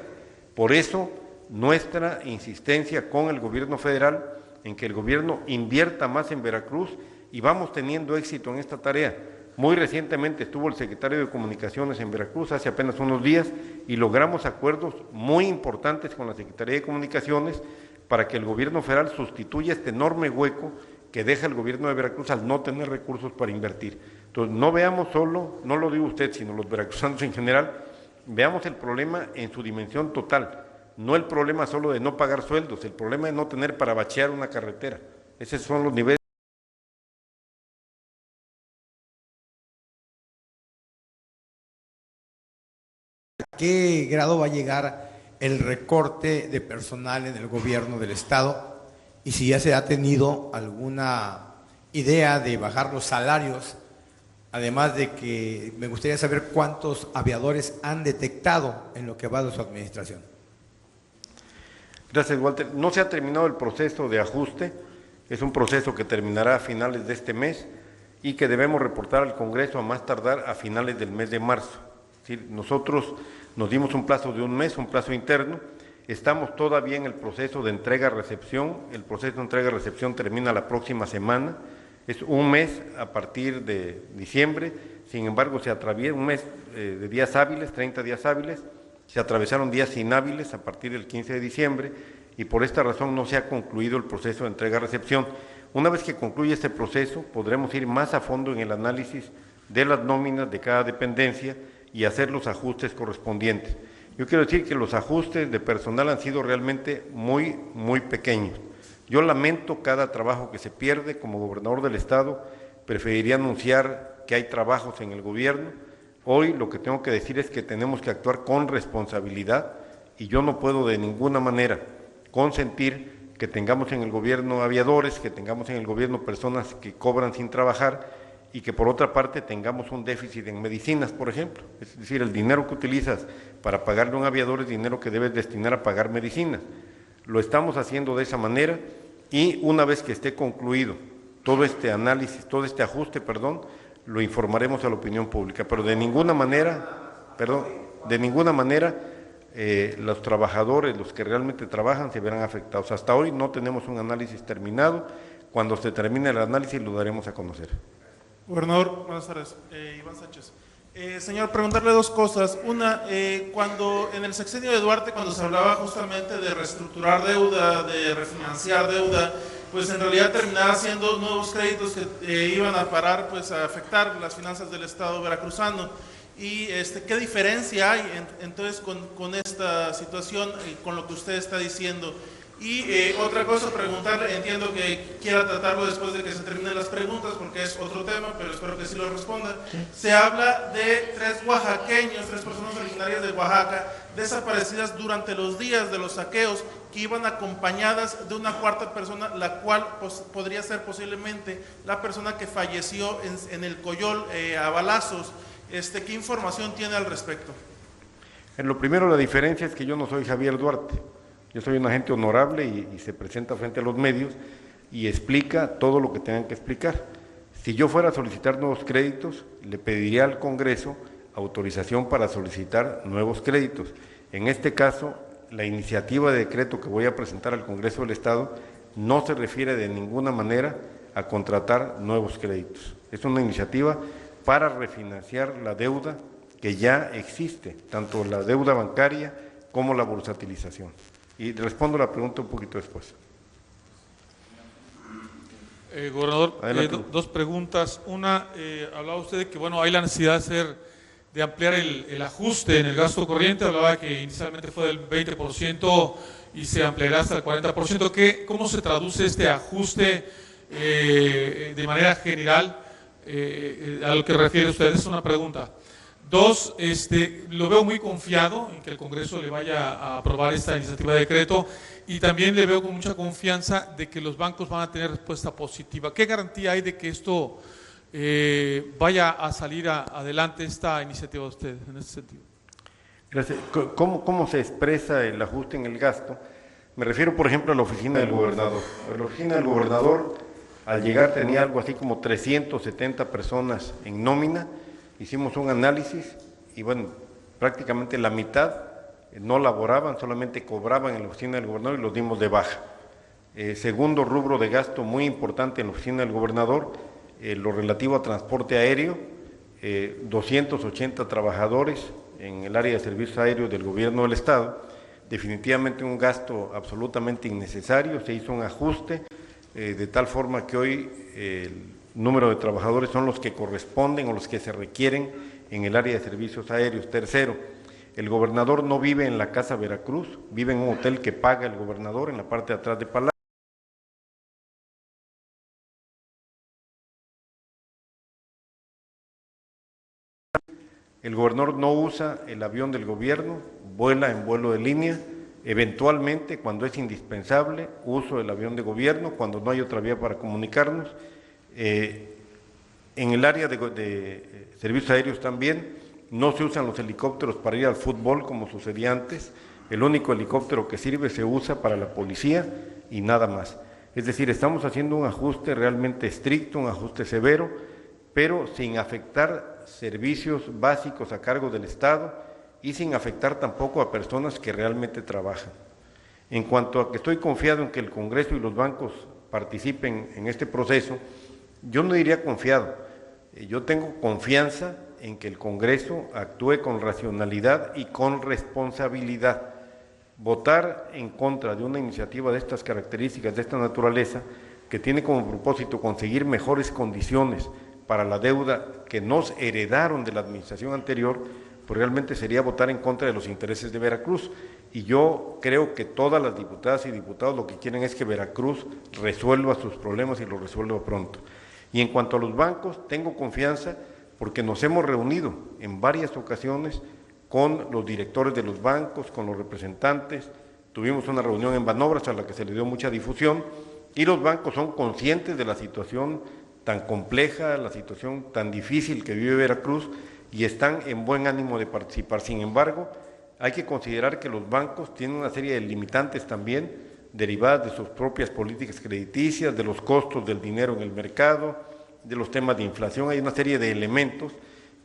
Por eso, nuestra insistencia con el gobierno federal en que el gobierno invierta más en Veracruz y vamos teniendo éxito en esta tarea. Muy recientemente estuvo el secretario de Comunicaciones en Veracruz, hace apenas unos días, y logramos acuerdos muy importantes con la Secretaría de Comunicaciones para que el gobierno federal sustituya este enorme hueco que deja el gobierno de Veracruz al no tener recursos para invertir. Entonces, no veamos solo, no lo digo usted, sino los veracruzanos en general, veamos el problema en su dimensión total, no el problema solo de no pagar sueldos, el problema de no tener para bachear una carretera. Esos son los niveles. ¿A qué grado va a llegar el recorte de personal en el gobierno del Estado? Y si ya se ha tenido alguna idea de bajar los salarios, además de que me gustaría saber cuántos aviadores han detectado en lo que va de su administración. Gracias, Walter. No se ha terminado el proceso de ajuste, es un proceso que terminará a finales de este mes y que debemos reportar al Congreso a más tardar a finales del mes de marzo. Es decir, nosotros nos dimos un plazo de un mes, un plazo interno, estamos todavía en el proceso de entrega-recepción, el proceso de entrega-recepción termina la próxima semana, es un mes a partir de diciembre, sin embargo se atraviesa un mes de días hábiles, 30 días hábiles, se atravesaron días inhábiles a partir del 15 de diciembre y por esta razón no se ha concluido el proceso de entrega-recepción. Una vez que concluya este proceso podremos ir más a fondo en el análisis de las nóminas de cada dependencia y hacer los ajustes correspondientes. Yo quiero decir que los ajustes de personal han sido realmente muy pequeños. Yo lamento cada trabajo que se pierde. Como gobernador del Estado preferiría anunciar que hay trabajos en el gobierno. Hoy lo que tengo que decir es que tenemos que actuar con responsabilidad y yo no puedo de ninguna manera consentir que tengamos en el gobierno aviadores, que tengamos en el gobierno personas que cobran sin trabajar y que por otra parte tengamos un déficit en medicinas, por ejemplo. Es decir, el dinero que utilizas para pagarle a un aviador es dinero que debes destinar a pagar medicinas. Lo estamos haciendo de esa manera y una vez que esté concluido todo este análisis, todo este ajuste, lo informaremos a la opinión pública, pero de ninguna manera, de ninguna manera los trabajadores, los que realmente trabajan, se verán afectados. Hasta hoy no tenemos un análisis terminado. Cuando se termine el análisis lo daremos a conocer. Gobernador, buenas tardes. Iván Sánchez. Señor, preguntarle dos cosas. Una, cuando en el sexenio de Duarte, cuando se hablaba justamente de reestructurar deuda, de refinanciar deuda, pues en realidad terminaba siendo nuevos créditos que iban a parar, pues a afectar las finanzas del Estado veracruzano. Y ¿qué diferencia hay entonces con esta situación, con lo que usted está diciendo? Y otra cosa, preguntarle, entiendo que quiera tratarlo después de que se terminen las preguntas, porque es otro tema, pero espero que sí lo responda. Se habla de 3 oaxaqueños, 3 personas originarias de Oaxaca, desaparecidas durante los días de los saqueos, que iban acompañadas de una 4ª persona, la cual podría ser posiblemente la persona que falleció en el Coyol a balazos. ¿Qué información tiene al respecto? En lo primero, la diferencia es que yo no soy Javier Duarte. Yo soy un agente honorable y se presenta frente a los medios y explica todo lo que tengan que explicar. Si yo fuera a solicitar nuevos créditos, le pediría al Congreso autorización para solicitar nuevos créditos. En este caso, la iniciativa de decreto que voy a presentar al Congreso del Estado no se refiere de ninguna manera a contratar nuevos créditos. Es una iniciativa para refinanciar la deuda que ya existe, tanto la deuda bancaria como la bursatilización. Y respondo la pregunta un poquito después. Gobernador, 2 preguntas. Una, hablaba usted de que bueno, hay la necesidad de ampliar el ajuste en el gasto corriente. Hablaba de que inicialmente fue del 20% y se ampliará hasta el 40%. ¿Cómo se traduce este ajuste de manera general a lo que refiere usted? Es una pregunta. 2, lo veo muy confiado en que el Congreso le vaya a aprobar esta iniciativa de decreto y también le veo con mucha confianza de que los bancos van a tener respuesta positiva. ¿Qué garantía hay de que esto vaya a salir adelante esta iniciativa de usted en ese sentido? Gracias. ¿Cómo se expresa el ajuste en el gasto? Me refiero, por ejemplo, a la oficina del gobernador. La oficina del gobernador, al llegar, tenía algo así como 370 personas en nómina. Hicimos un análisis y bueno, prácticamente la mitad no laboraban, solamente cobraban en la oficina del gobernador y los dimos de baja. Segundo rubro de gasto muy importante en la oficina del gobernador, lo relativo a transporte aéreo, 280 trabajadores en el área de servicios aéreos del gobierno del Estado, definitivamente un gasto absolutamente innecesario. Se hizo un ajuste de tal forma que hoy el número de trabajadores son los que corresponden o los que se requieren en el área de servicios aéreos. Tercero, el gobernador no vive en la Casa Veracruz, vive en un hotel que paga el gobernador en la parte de atrás de Palacio. El gobernador no usa el avión del gobierno, vuela en vuelo de línea. Eventualmente, cuando es indispensable, uso el avión de gobierno, cuando no hay otra vía para comunicarnos. En el área de servicios aéreos también no se usan los helicópteros para ir al fútbol como sucedía antes. El único helicóptero que sirve se usa para la policía y nada más. Es decir, estamos haciendo un ajuste realmente estricto, un ajuste severo, pero sin afectar servicios básicos a cargo del Estado y sin afectar tampoco a personas que realmente trabajan. En cuanto a que estoy confiado en que el Congreso y los bancos participen en este proceso, yo no diría confiado, yo tengo confianza en que el Congreso actúe con racionalidad y con responsabilidad. Votar en contra de una iniciativa de estas características, de esta naturaleza, que tiene como propósito conseguir mejores condiciones para la deuda que nos heredaron de la administración anterior, pues realmente sería votar en contra de los intereses de Veracruz. Y yo creo que todas las diputadas y diputados lo que quieren es que Veracruz resuelva sus problemas y lo resuelva pronto. Y en cuanto a los bancos, tengo confianza porque nos hemos reunido en varias ocasiones con los directores de los bancos, con los representantes. Tuvimos una reunión en Banobras a la que se le dio mucha difusión y los bancos son conscientes de la situación tan compleja, la situación tan difícil que vive Veracruz y están en buen ánimo de participar. Sin embargo, hay que considerar que los bancos tienen una serie de limitantes también derivadas de sus propias políticas crediticias, de los costos del dinero en el mercado, de los temas de inflación. Hay una serie de elementos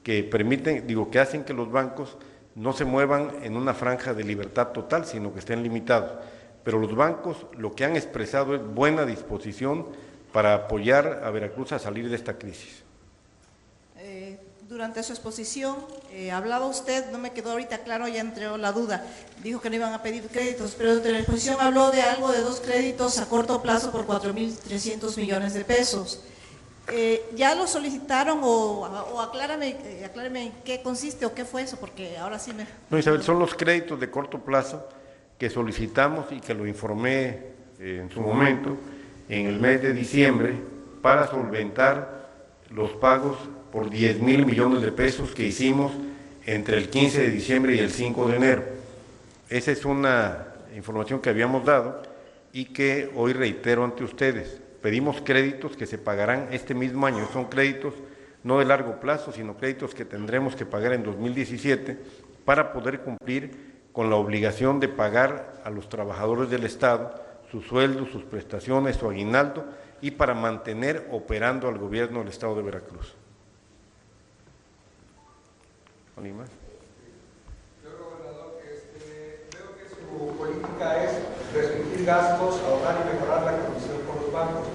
que permiten, que hacen que los bancos no se muevan en una franja de libertad total, sino que estén limitados. Pero los bancos lo que han expresado es buena disposición para apoyar a Veracruz a salir de esta crisis. Durante su exposición hablaba usted, no me quedó ahorita claro, ya entró la duda, dijo que no iban a pedir créditos, pero durante la exposición habló de algo de 2 créditos a corto plazo por 4.300 millones de pesos. ¿Ya lo solicitaron o aclárame en qué consiste o qué fue eso? Porque ahora sí me... No, Isabel, son los créditos de corto plazo que solicitamos y que lo informé en su momento, en el mes de diciembre, para solventar los pagos por 10.000 millones de pesos que hicimos entre el 15 de diciembre y el 5 de enero. Esa es una información que habíamos dado y que hoy reitero ante ustedes. Pedimos créditos que se pagarán este mismo año, son créditos no de largo plazo, sino créditos que tendremos que pagar en 2017 para poder cumplir con la obligación de pagar a los trabajadores del Estado sus sueldos, sus prestaciones, su aguinaldo, y para mantener operando al gobierno del Estado de Veracruz. ¿Alguien más? Señor gobernador, veo que su política es restringir gastos, ahorrar y mejorar la condición con los bancos.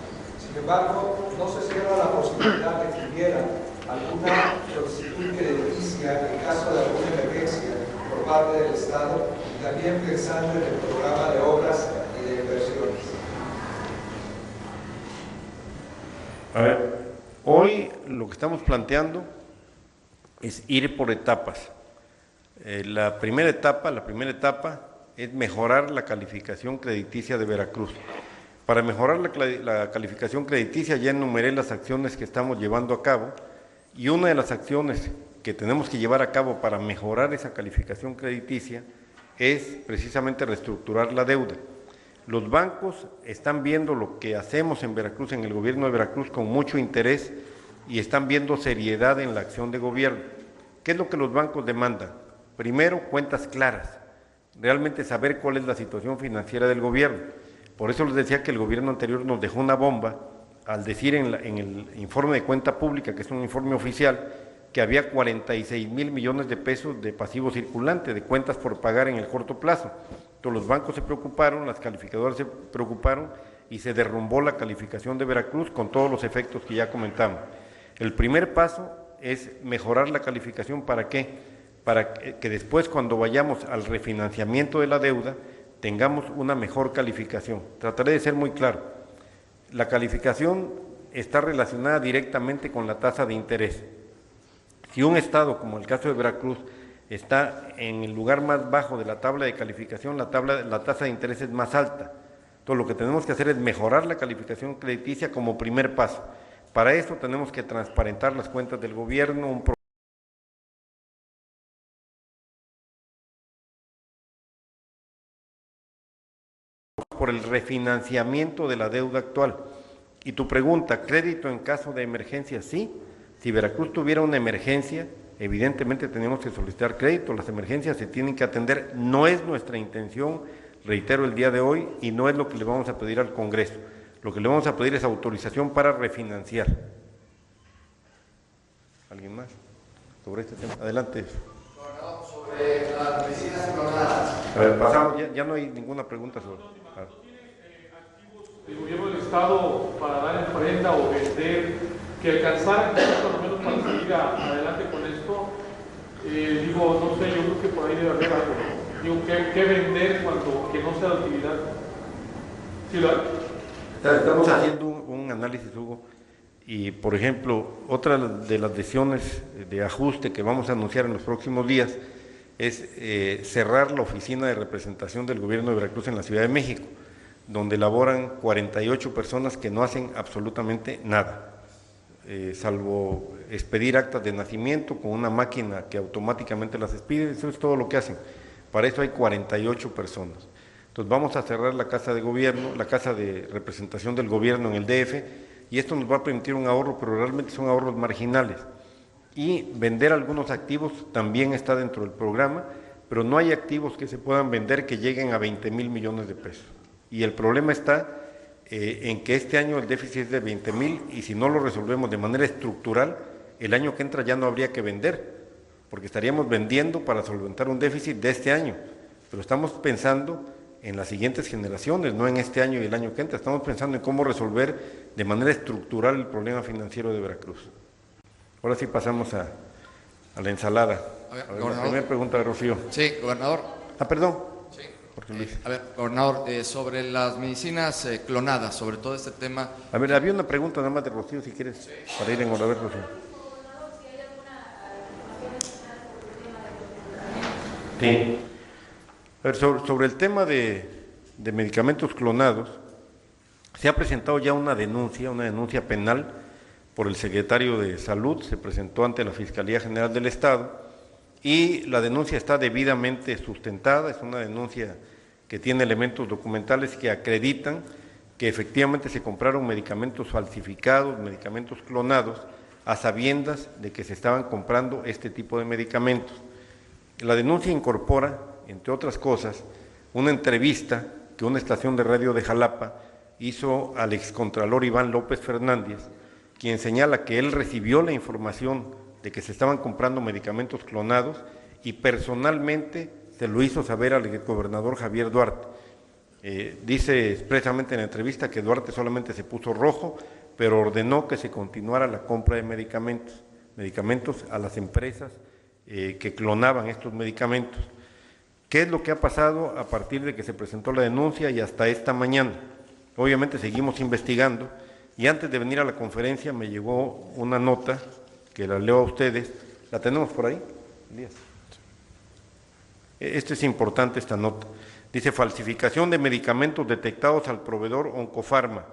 Sin embargo, no se cierra la posibilidad de que hubiera alguna solicitud crediticia en caso de alguna emergencia por parte del Estado, y también pensando en el programa de obras y de inversiones. A ver, hoy lo que estamos planteando es ir por etapas. La primera etapa es mejorar la calificación crediticia de Veracruz. Para mejorar la calificación crediticia ya enumeré las acciones que estamos llevando a cabo, y una de las acciones que tenemos que llevar a cabo para mejorar esa calificación crediticia es precisamente reestructurar la deuda. Los bancos están viendo lo que hacemos en Veracruz, en el gobierno de Veracruz, con mucho interés, y están viendo seriedad en la acción de gobierno. ¿Qué es lo que los bancos demandan? Primero, cuentas claras, realmente saber cuál es la situación financiera del gobierno. Por eso les decía que el gobierno anterior nos dejó una bomba al decir en el informe de cuenta pública, que es un informe oficial, que había 46.000 millones de pesos de pasivo circulante, de cuentas por pagar en el corto plazo. Entonces los bancos se preocuparon, las calificadoras se preocuparon y se derrumbó la calificación de Veracruz con todos los efectos que ya comentamos. El primer paso es mejorar la calificación. ¿Para qué? Para que después, cuando vayamos al refinanciamiento de la deuda, tengamos una mejor calificación. Trataré de ser muy claro. La calificación está relacionada directamente con la tasa de interés. Si un estado, como el caso de Veracruz, está en el lugar más bajo de la tabla de calificación, la tasa de interés es más alta. Entonces, lo que tenemos que hacer es mejorar la calificación crediticia como primer paso. Para eso tenemos que transparentar las cuentas del gobierno, por el refinanciamiento de la deuda actual. Y tu pregunta, ¿crédito en caso de emergencia? Sí. Si Veracruz tuviera una emergencia, evidentemente tenemos que solicitar crédito. Las emergencias se tienen que atender. No es nuestra intención, reitero, el día de hoy, y no es lo que le vamos a pedir al Congreso. Lo que le vamos a pedir es autorización para refinanciar. ¿Alguien más sobre este tema? Adelante. Gobernador, sobre las medicinas clonadas. A ver, pasamos, ya no hay ninguna pregunta sobre. ¿No tiene activos del gobierno del Estado para dar en prenda o vender que alcanzaran por lo menos para seguir adelante con esto? Digo, no sé, yo creo que por ahí debe haber algo, ¿no? Digo, ¿qué vender cuando que no sea de utilidad? ¿Sí lo hay? Estamos haciendo un análisis, Hugo, y por ejemplo, otra de las decisiones de ajuste que vamos a anunciar en los próximos días es cerrar la oficina de representación del gobierno de Veracruz en la Ciudad de México, donde laboran 48 personas que no hacen absolutamente nada, salvo expedir actas de nacimiento con una máquina que automáticamente las expide. Eso es todo lo que hacen. Para eso hay 48 personas. Entonces vamos a cerrar la casa de gobierno, la casa de representación del gobierno en el DF, y esto nos va a permitir un ahorro, pero realmente son ahorros marginales. Y vender algunos activos también está dentro del programa, pero no hay activos que se puedan vender que lleguen a 20.000 millones de pesos. Y el problema está en que este año el déficit es de 20.000, y si no lo resolvemos de manera estructural, el año que entra ya no habría que vender, porque estaríamos vendiendo para solventar un déficit de este año, pero estamos pensando en las siguientes generaciones, no en este año y el año que entra, estamos pensando en cómo resolver de manera estructural el problema financiero de Veracruz. Ahora sí pasamos a la ensalada. La primera pregunta de Rocío. Sí, gobernador. Perdón. Sí. Jorge Luis. Gobernador, sobre las medicinas clonadas, sobre todo este tema. Había una pregunta nada más de Rocío, si quieres, sí, para ir en orden, Rocío. Sí. A ver, sobre el tema de medicamentos clonados, se ha presentado ya una denuncia penal por el secretario de Salud, se presentó ante la Fiscalía General del Estado y la denuncia está debidamente sustentada, es una denuncia que tiene elementos documentales que acreditan que efectivamente se compraron medicamentos falsificados, medicamentos clonados, a sabiendas de que se estaban comprando este tipo de medicamentos. La denuncia incorpora, entre otras cosas, una entrevista que una estación de radio de Jalapa hizo al excontralor Iván López Fernández, quien señala que él recibió la información de que se estaban comprando medicamentos clonados y personalmente se lo hizo saber al gobernador Javier Duarte. Dice expresamente en la entrevista que Duarte solamente se puso rojo, pero ordenó que se continuara la compra de medicamentos a las empresas que clonaban estos medicamentos. ¿Qué es lo que ha pasado a partir de que se presentó la denuncia y hasta esta mañana? Obviamente seguimos investigando y antes de venir a la conferencia me llegó una nota que la leo a ustedes. ¿La tenemos por ahí? Elías. Esto es importante, esta nota. Dice: falsificación de medicamentos detectados al proveedor Oncofarma.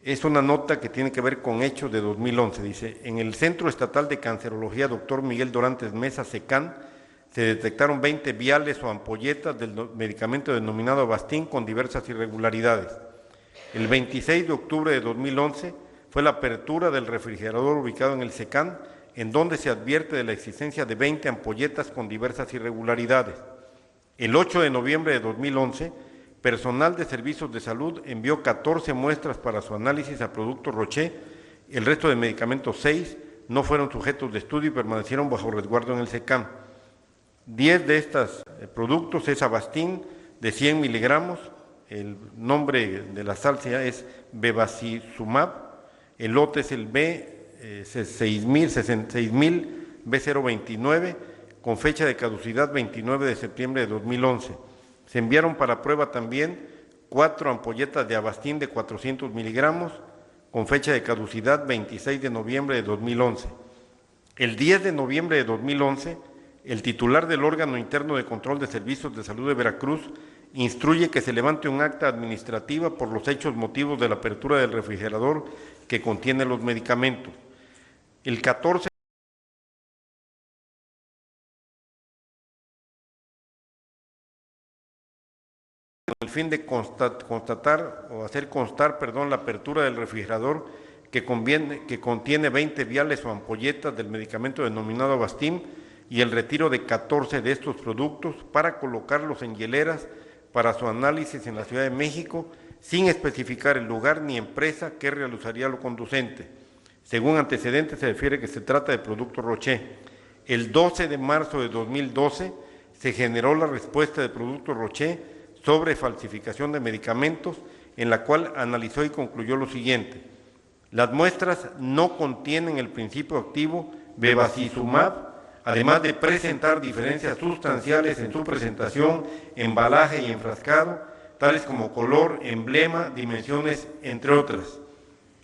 Es una nota que tiene que ver con hechos de 2011. Dice: en el Centro Estatal de Cancerología Dr. Miguel Dorantes Mesa, SECAN, se detectaron 20 viales o ampolletas del medicamento denominado Avastin con diversas irregularidades. El 26 de octubre de 2011 fue la apertura del refrigerador ubicado en el SECAN, en donde se advierte de la existencia de 20 ampolletas con diversas irregularidades. El 8 de noviembre de 2011, personal de servicios de salud envió 14 muestras para su análisis a Producto Roché. El resto de medicamentos, 6, no fueron sujetos de estudio y permanecieron bajo resguardo en el SECAM. 10 de estos productos es Avastin de 100 miligramos, el nombre de la salsa es Bevacizumab, el lote es el B6000 B029, con fecha de caducidad 29 de septiembre de 2011. Se enviaron para prueba también 4 ampolletas de Avastin de 400 miligramos, con fecha de caducidad 26 de noviembre de 2011. El 10 de noviembre de 2011, el titular del órgano interno de control de servicios de salud de Veracruz instruye que se levante un acta administrativa por los hechos motivos de la apertura del refrigerador que contiene los medicamentos. El 14 con el fin de constatar o hacer constar, la apertura del refrigerador que contiene 20 viales o ampolletas del medicamento denominado Avastin y el retiro de 14 de estos productos para colocarlos en hieleras para su análisis en la Ciudad de México, sin especificar el lugar ni empresa que realizaría lo conducente. Según antecedentes, se refiere que se trata de Producto Roché. El 12 de marzo de 2012 se generó la respuesta de Producto Roché sobre falsificación de medicamentos, en la cual analizó y concluyó lo siguiente: las muestras no contienen el principio activo Bevacizumab, además de presentar diferencias sustanciales en su presentación, embalaje y enfrascado, tales como color, emblema, dimensiones, entre otras.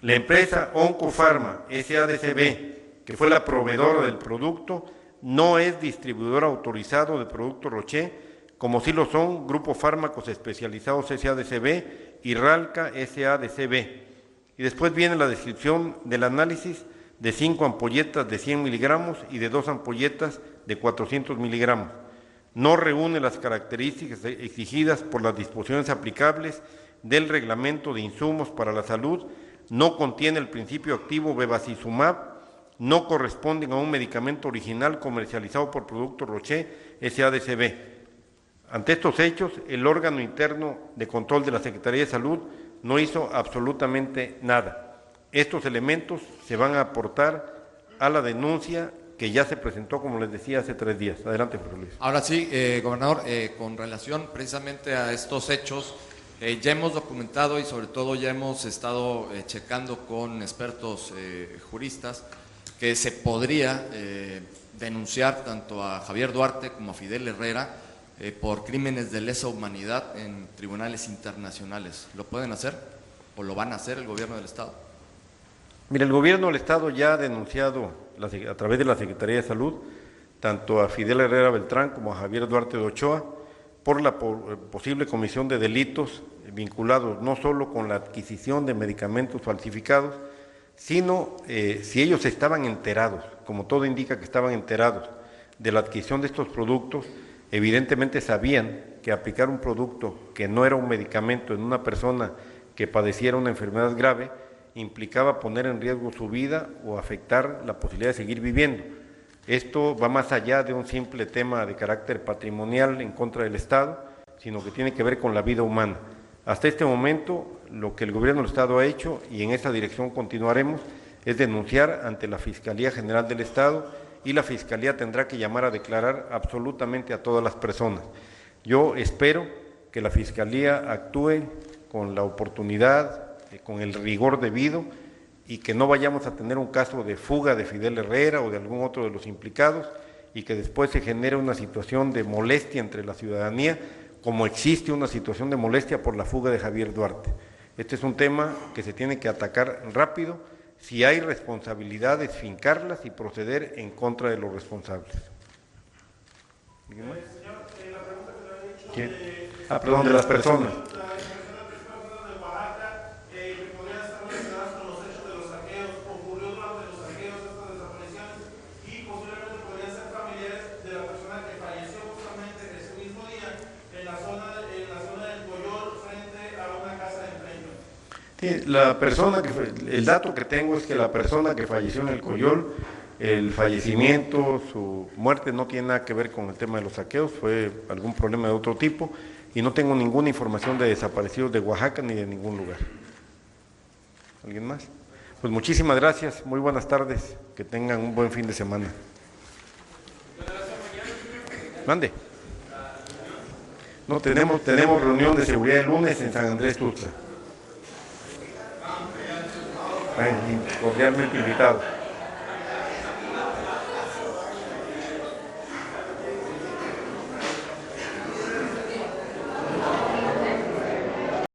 La empresa Oncofarma SADCB, que fue la proveedora del producto, no es distribuidor autorizado de Producto Roché, como sí lo son Grupo Fármacos Especializados SADCB y Ralca SADCB. Y después viene la descripción del análisis de 5 ampolletas de 100 miligramos y de 2 ampolletas de 400 miligramos. No reúne las características exigidas por las disposiciones aplicables del Reglamento de Insumos para la Salud, no contiene el principio activo Bevacizumab, no corresponden a un medicamento original comercializado por Producto Roché SADCB. Ante estos hechos, el órgano interno de control de la Secretaría de Salud no hizo absolutamente nada. Estos elementos se van a aportar a la denuncia que ya se presentó, como les decía, hace 3 días. Adelante, José Luis. Ahora sí, gobernador, con relación precisamente a estos hechos, ya hemos documentado y sobre todo ya hemos estado checando con expertos juristas que se podría denunciar tanto a Javier Duarte como a Fidel Herrera por crímenes de lesa humanidad en tribunales internacionales. ¿Lo pueden hacer o lo van a hacer el gobierno del Estado? Mira, el gobierno del Estado ya ha denunciado a través de la Secretaría de Salud tanto a Fidel Herrera Beltrán como a Javier Duarte de Ochoa por la posible comisión de delitos vinculados no solo con la adquisición de medicamentos falsificados, sino si ellos estaban enterados, como todo indica que estaban enterados de la adquisición de estos productos, evidentemente sabían que aplicar un producto que no era un medicamento en una persona que padeciera una enfermedad grave implicaba poner en riesgo su vida o afectar la posibilidad de seguir viviendo. Esto va más allá de un simple tema de carácter patrimonial en contra del Estado, sino que tiene que ver con la vida humana. Hasta este momento, lo que el gobierno del Estado ha hecho, y en esa dirección continuaremos, es denunciar ante la Fiscalía General del Estado, y la Fiscalía tendrá que llamar a declarar absolutamente a todas las personas. Yo espero que la Fiscalía actúe con la oportunidad, con el rigor debido, y que no vayamos a tener un caso de fuga de Fidel Herrera o de algún otro de los implicados, y que después se genere una situación de molestia entre la ciudadanía, como existe una situación de molestia por la fuga de Javier Duarte. Este es un tema que se tiene que atacar rápido. Si hay responsabilidades, fincarlas y proceder en contra de los responsables. ¿Alguien más? ¿Quién? Perdón, de las personas. La persona el dato que tengo es que la persona que falleció en el Coyol, el fallecimiento, su muerte no tiene nada que ver con el tema de los saqueos, fue algún problema de otro tipo, y no tengo ninguna información de desaparecidos de Oaxaca ni de ningún lugar. ¿Alguien más? Pues muchísimas gracias, muy buenas tardes, que tengan un buen fin de semana. Mande. No, tenemos reunión de seguridad el lunes en San Andrés Tuxtla. Cordialmente invitado.